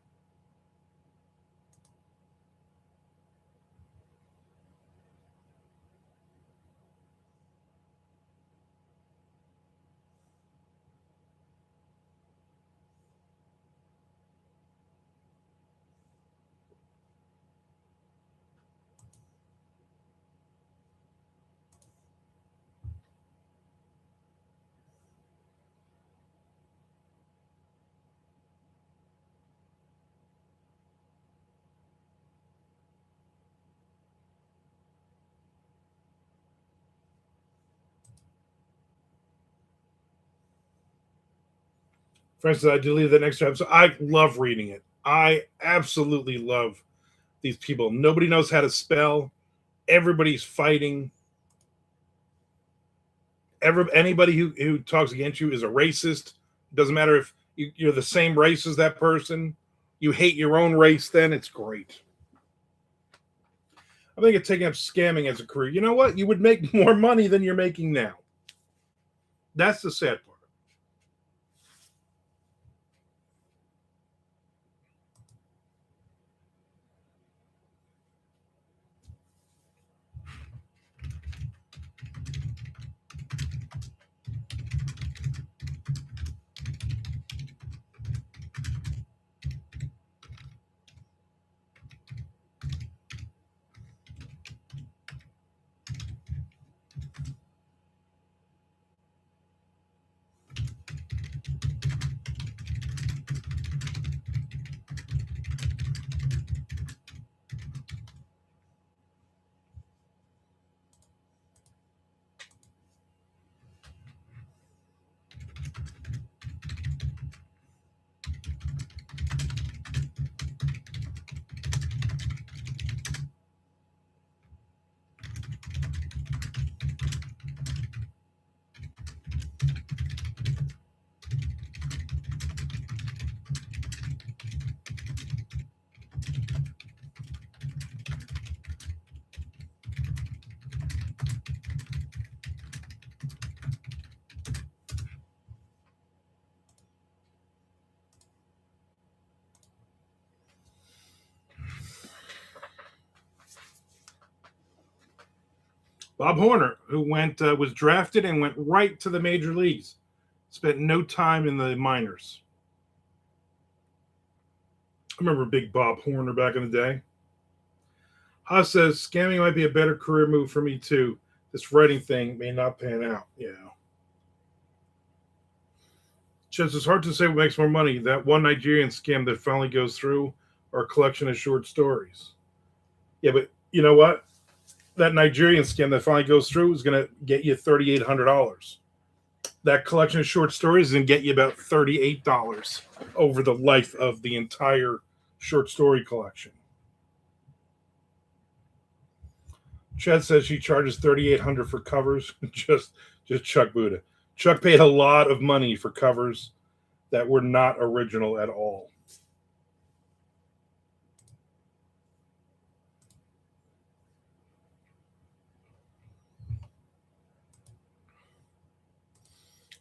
For instance, I deleted that next episode. I love reading it. I absolutely love these people. Nobody knows how to spell. Everybody's fighting. Anybody who talks against you is a racist. Doesn't matter if you're the same race as that person. You hate your own race, then it's great. I think of taking up scamming as a career. You know what? You would make more money than you're making now. That's the sad part. Bob Horner, who was drafted and went right to the major leagues, spent no time in the minors. I remember big Bob Horner back in the day. Haas says scamming might be a better career move for me too. This writing thing may not pan out. Yeah. Just it's hard to say what makes more money. That one Nigerian scam that finally goes through, or a collection of short stories. Yeah, but you know what? That Nigerian scam that finally goes through is going to get you $3,800. That collection of short stories is going to get you about $38 over the life of the entire short story collection. Chad says she charges $3,800 for covers. just Chuck Buddha. Chuck paid a lot of money for covers that were not original at all.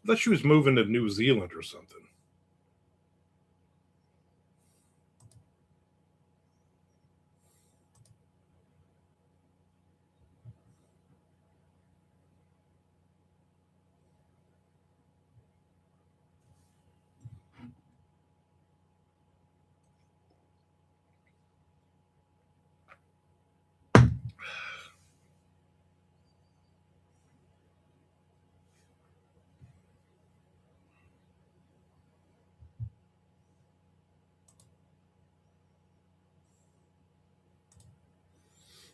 I thought she was moving to New Zealand or something.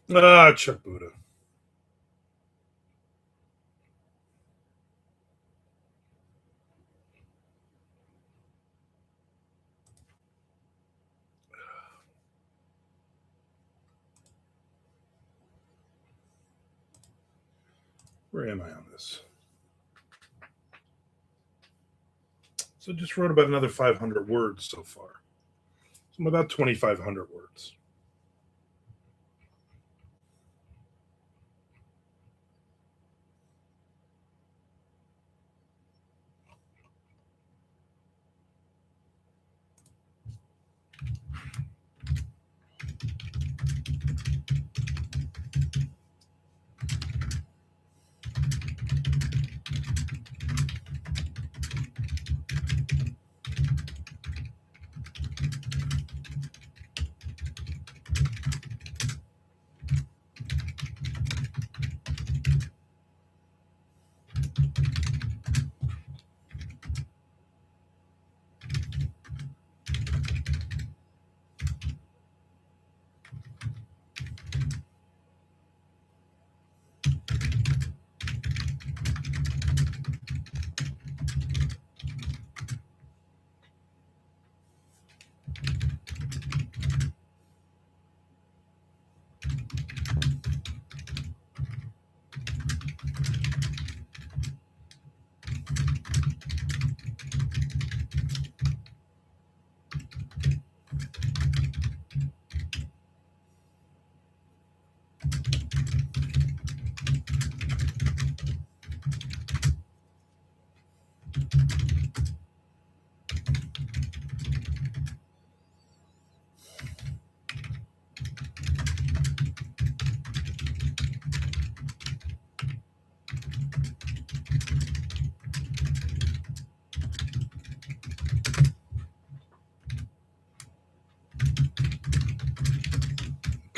Ah, Chuck Buddha. Where am I on this? So I just wrote about another 500 words so far. So I'm about 2,500 words.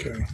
Okay.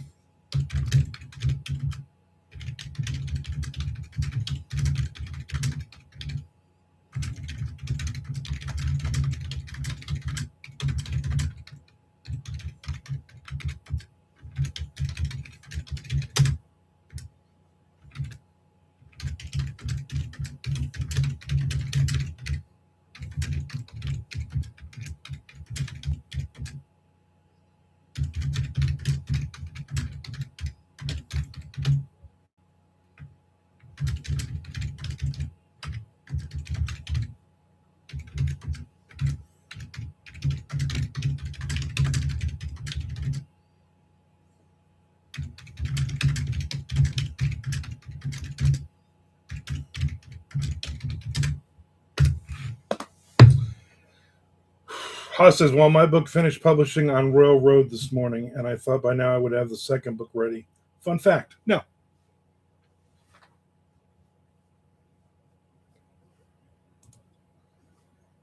Haas says, well, my book finished publishing on Royal Road this morning, and I thought by now I would have the second book ready. Fun fact, no.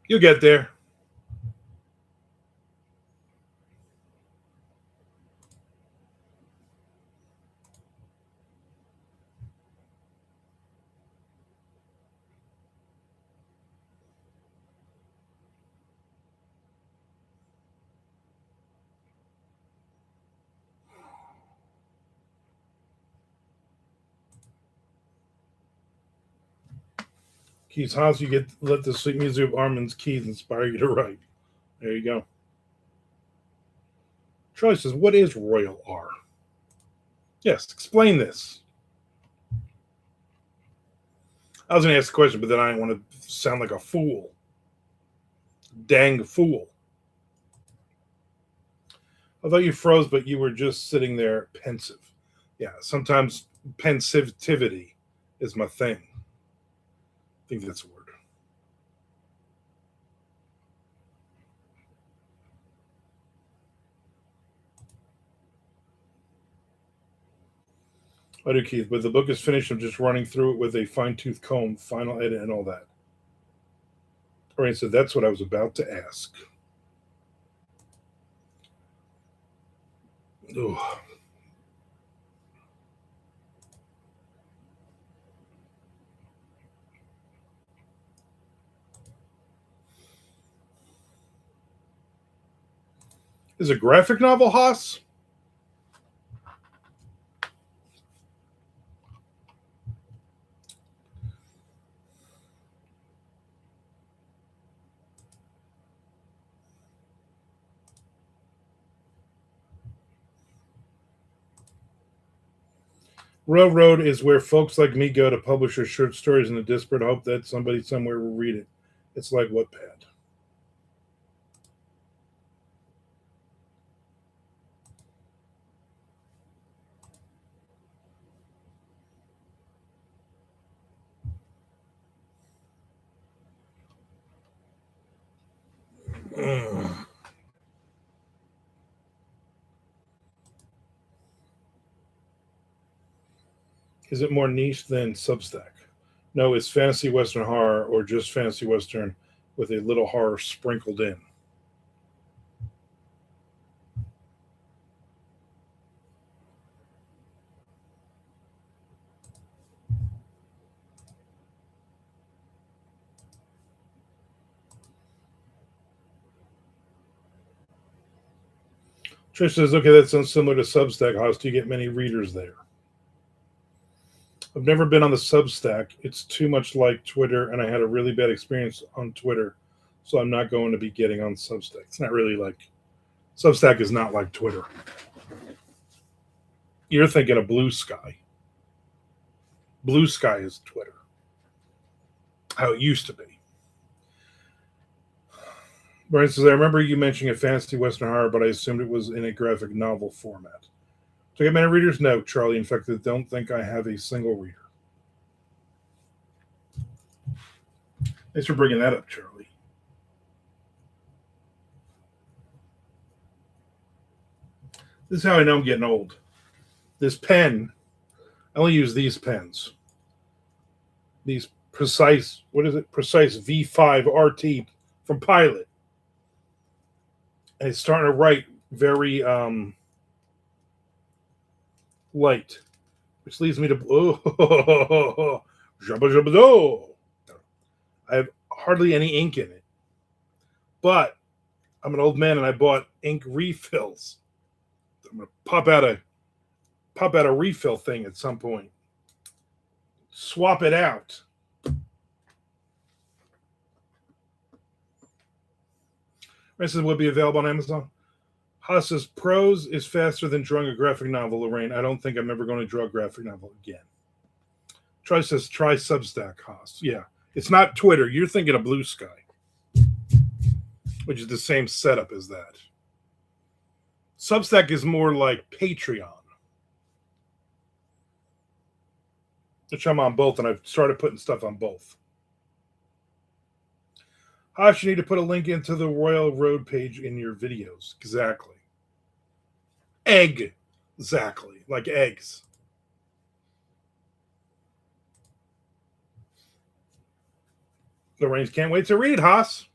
You'll get there. Keith's house, you get let the sweet music of Armand's keys inspire you to write. There you go. Charlie says, "What is Royal R?" Yes, explain this. I was going to ask the question, but then I didn't want to sound like a fool. Dang fool. I thought you froze, but you were just sitting there pensive. Yeah, sometimes pensivity is my thing. I think that's a word. I do, Keith, but the book is finished. I'm just running through it with a fine-tooth comb, final edit, and all that. All right, so that's what I was about to ask. Ugh. Is it a graphic novel, Haas? Railroad is where folks like me go to publish their short stories in a desperate hope that somebody somewhere will read it. It's like Wattpad. Mm. Is it more niche than Substack? No, it's fantasy western horror or just fantasy western with a little horror sprinkled in. Trish says, okay, that sounds similar to Substack. House, do you get many readers there? I've never been on the Substack. It's too much like Twitter, and I had a really bad experience on Twitter, so I'm not going to be getting on Substack. It's not really like Substack is not like Twitter. You're thinking of Blue Sky. Blue Sky is Twitter. How it used to be. Brian says, I remember you mentioning a fantasy western horror, but I assumed it was in a graphic novel format. Do I get many readers? No, Charlie. In fact, I don't think I have a single reader. Thanks for bringing that up, Charlie. This is how I know I'm getting old. This pen, I only use these pens. These precise, what is it? Precise V5 RT from Pilot. And it's starting to write very light, which leads me to I have hardly any ink in it, but I'm an old man and I bought ink refills. I'm gonna pop out a refill thing at some point. Swap it out. This will be available on Amazon. Haas says prose is faster than drawing a graphic novel, Lorraine. I don't think I'm ever going to draw a graphic novel again. Troy says try Substack, Haas. Yeah. It's not Twitter. You're thinking of Blue Sky, which is the same setup as that. Substack is more like Patreon, which I'm on both, and I've started putting stuff on both. Haas, you need to put a link into the Royal Road page in your videos. Exactly. Egg. Exactly. Like eggs. Lorraine can't wait to read, Haas.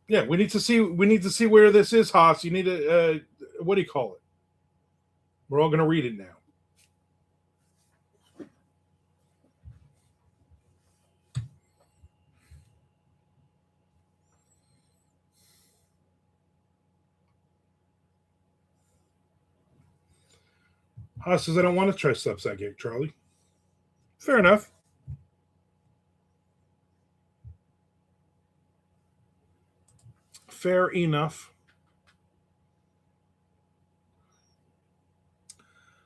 Yeah, we need to see where this is, Haas. You need to what do you call it? We're all gonna read it now. Haas says I don't want to try Substack yet, Charlie. Fair enough. fair enough.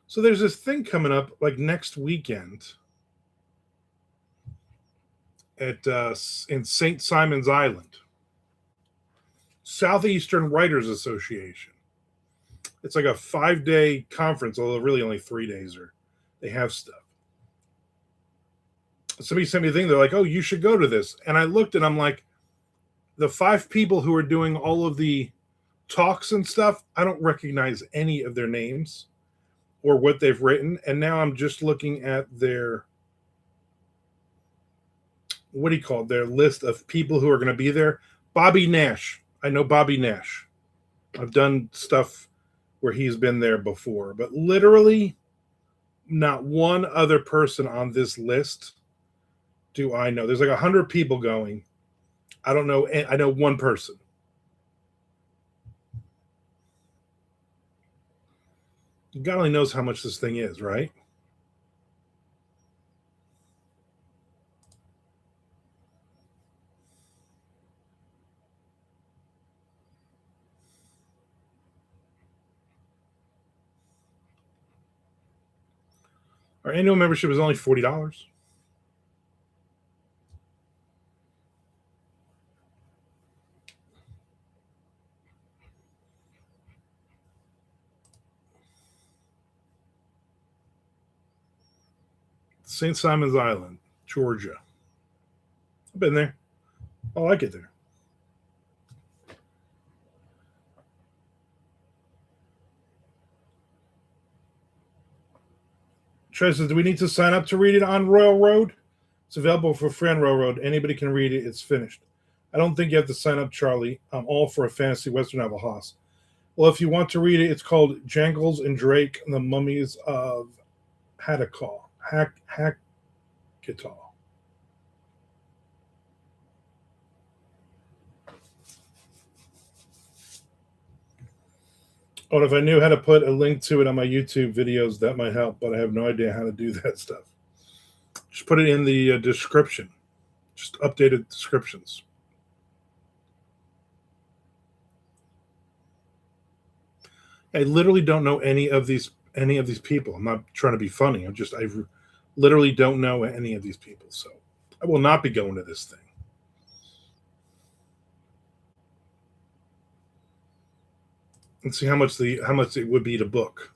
So there's this thing coming up like next weekend at in St. Simon's Island, Southeastern Writers Association. It's like a 5-day conference, although really only 3 days are they have stuff. Somebody sent me a thing. They're like, "Oh, you should go to this." And I looked and I'm like, the 5 people who are doing all of the talks and stuff, I don't recognize any of their names or what they've written. And now I'm just looking at their, what do you call it, their list of people who are going to be there. Bobby Nash. I know Bobby Nash. I've done stuff where he's been there before, but literally not one other person on this list do I know. There's like 100 people going. I don't know. I know one person. God only knows how much this thing is, right? Our annual membership is only $40. St. Simon's Island, Georgia. I've been there. I like it there. Trey says, do we need to sign up to read it on Royal Road? It's available for free on Royal Road. Anybody can read it. It's finished. I don't think you have to sign up, Charlie. I'm all for a fantasy Western novel, Haas. Well, if you want to read it, it's called Jangles and Drake and the Mummies of Hackataw. Oh, and if I knew how to put a link to it on my YouTube videos, that might help, but I have no idea how to do that stuff. Just put it in the description. Just updated descriptions. I literally don't know any of these people. I'm not trying to be funny. I literally don't know any of these people. So I will not be going to this thing. And see how much it would be to book.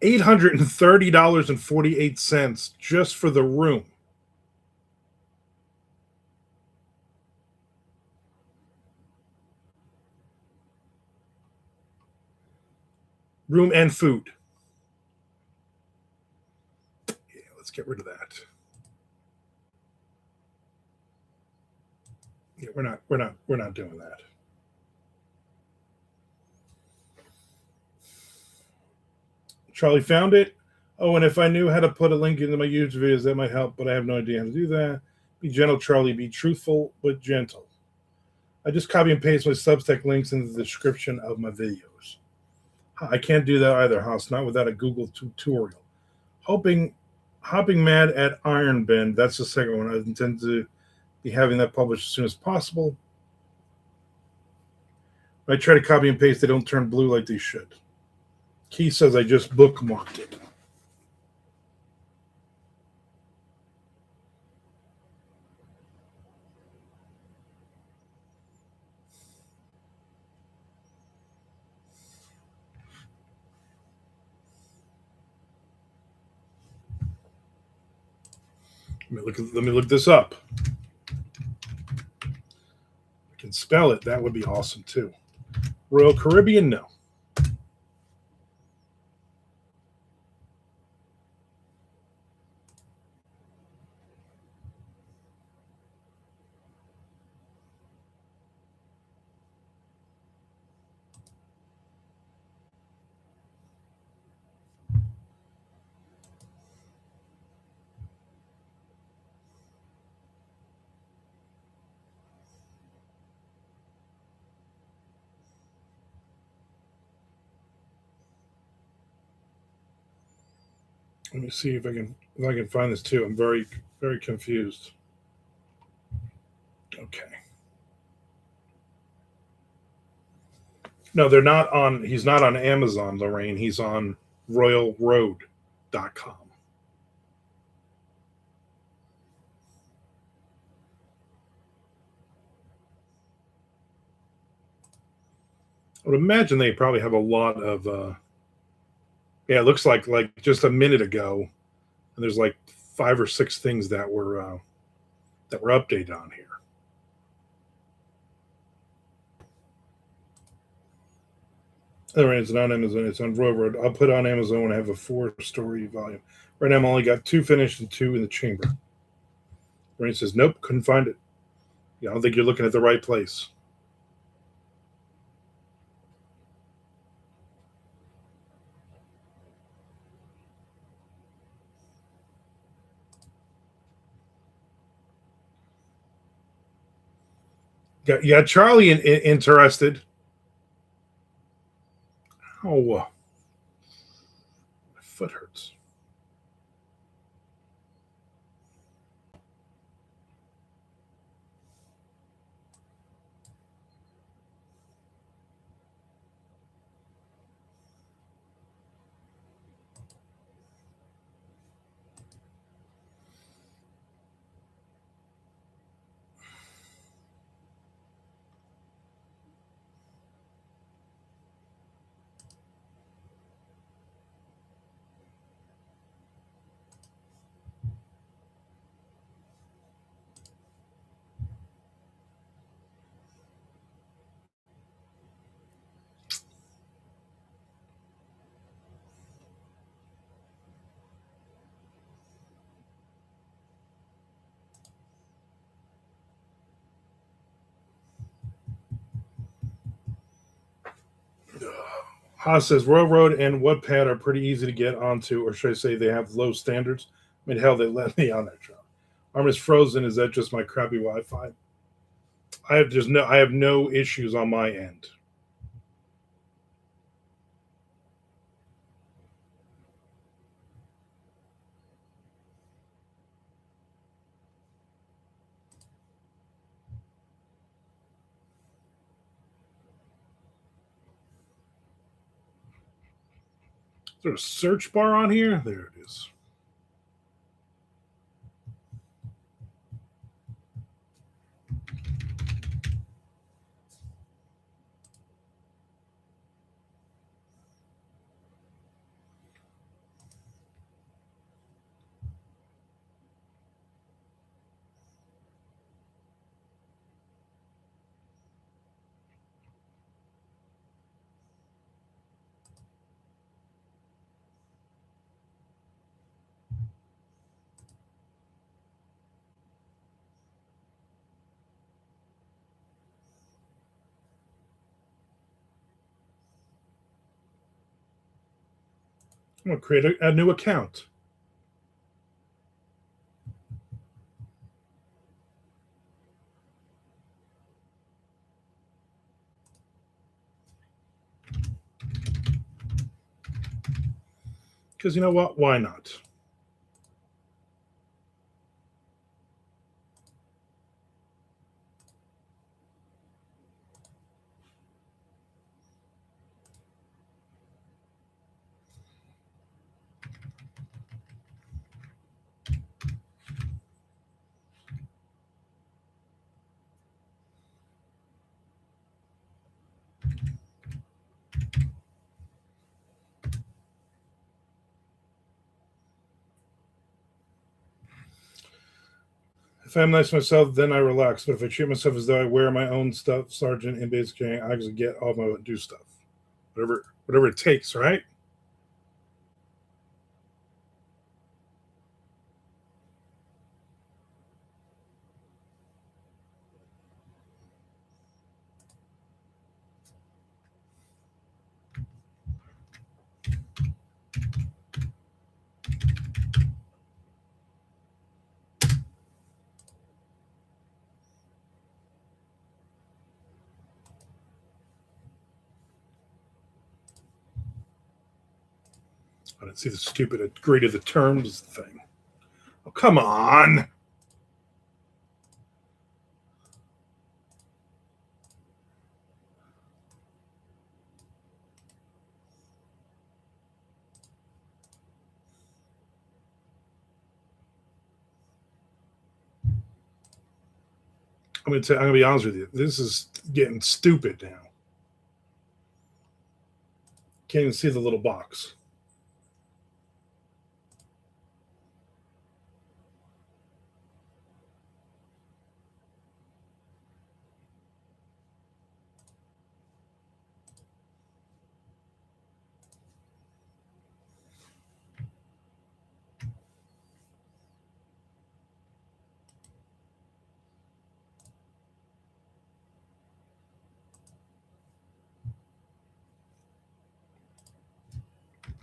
$830.48 just for the room. Room and food. Yeah, let's get rid of that. Yeah, we're not doing that. Charlie found it. Oh, and if I knew how to put a link into my YouTube videos, that might help, but I have no idea how to do that. Be gentle, Charlie. Be truthful, but gentle. I just copy and paste my Substack links into the description of my videos. I can't do that either, Haas, not without a Google tutorial. Hopping mad at Iron Bend. That's the second one. I intend to be having that published as soon as possible. When I try to copy and paste, they don't turn blue like they should. Key says I just bookmarked it. Let me look this up. I can spell it. That would be awesome too. Royal Caribbean, no. Let me see if I can find this too. I'm very, very confused. Okay. No, they're not on. He's not on Amazon, Lorraine. He's on royalroad.com. I would imagine they probably have a lot of. Yeah, it looks like just a minute ago, and there's like 5 or 6 things that were updated on here. Anyway, it's not on Amazon. It's on Royal Road. I'll put it on Amazon when I have a 4-story volume. Right now, I'm only got 2 finished and 2 in the chamber. Lorraine says, "Nope, couldn't find it." Yeah, I don't think you're looking at the right place. You got Charlie interested. Oh, my foot hurts. Haas says Royal Road and Wattpad are pretty easy to get onto, or should I say they have low standards? I mean, hell, they let me on that show. Arm is frozen. Is that just my crappy Wi-Fi? I have no issues on my end. Is there a search bar on here? There it is. I'm gonna create a new account. Because you know what? Why not? If I'm nice to myself, then I relax. But if I treat myself as though I wear my own stuff, sergeant, in basic training, I actually get off my do stuff. Whatever it takes, right? I didn't see the stupid agree to the terms thing. Oh, come on. I'm gonna be honest with you. This is getting stupid now. Can't even see the little box.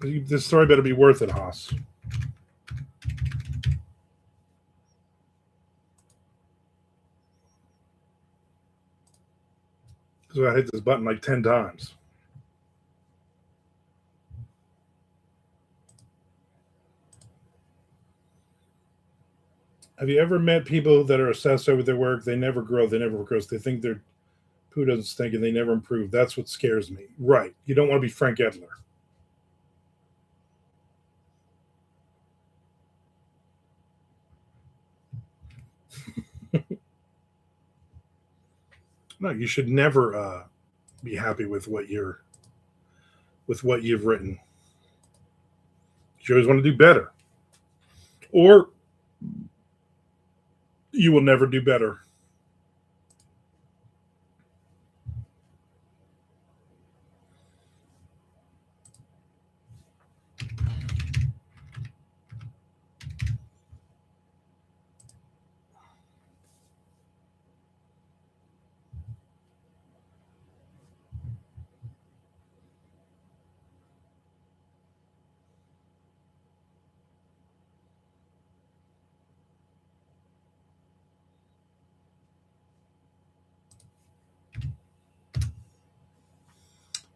This story better be worth it, Haas. Because I hit this button like 10 times. Have you ever met people that are obsessed over their work? They never grow. They never progress. They think their poo doesn't stink and they never improve. That's what scares me. Right. You don't want to be Frank Edler. No, you should never be happy with what you've written. You always want to do better, or you will never do better.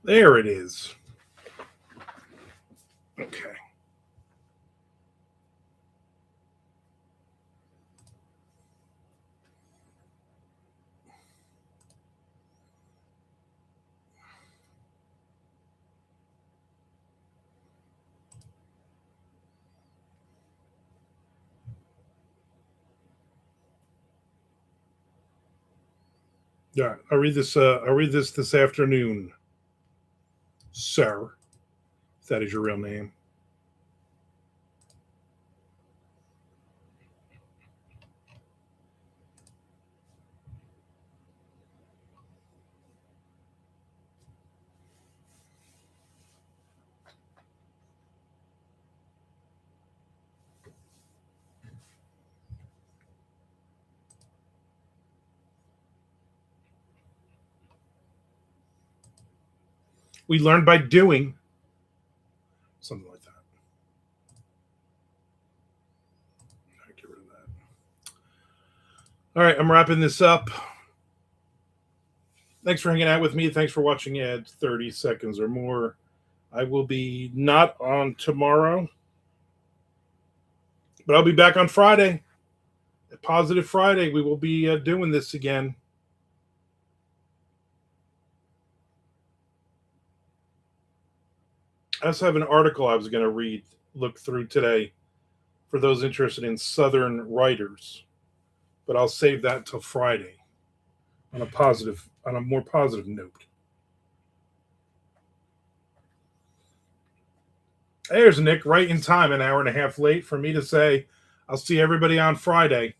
There it is. Okay. Yeah, I'll read this. I'll read this afternoon, sir. If that is your real name. We learn by doing. Something like that. Get rid of that. All right, I'm wrapping this up. Thanks for hanging out with me. Thanks for watching ads 30 seconds or more. I will be not on tomorrow, but I'll be back on Friday. Positive Friday. We will be doing this again. I also have an article I was going to look through today for those interested in Southern writers, but I'll save that till Friday on a more positive note. There's Nick, right in time, an hour and a half late for me to say, I'll see everybody on Friday.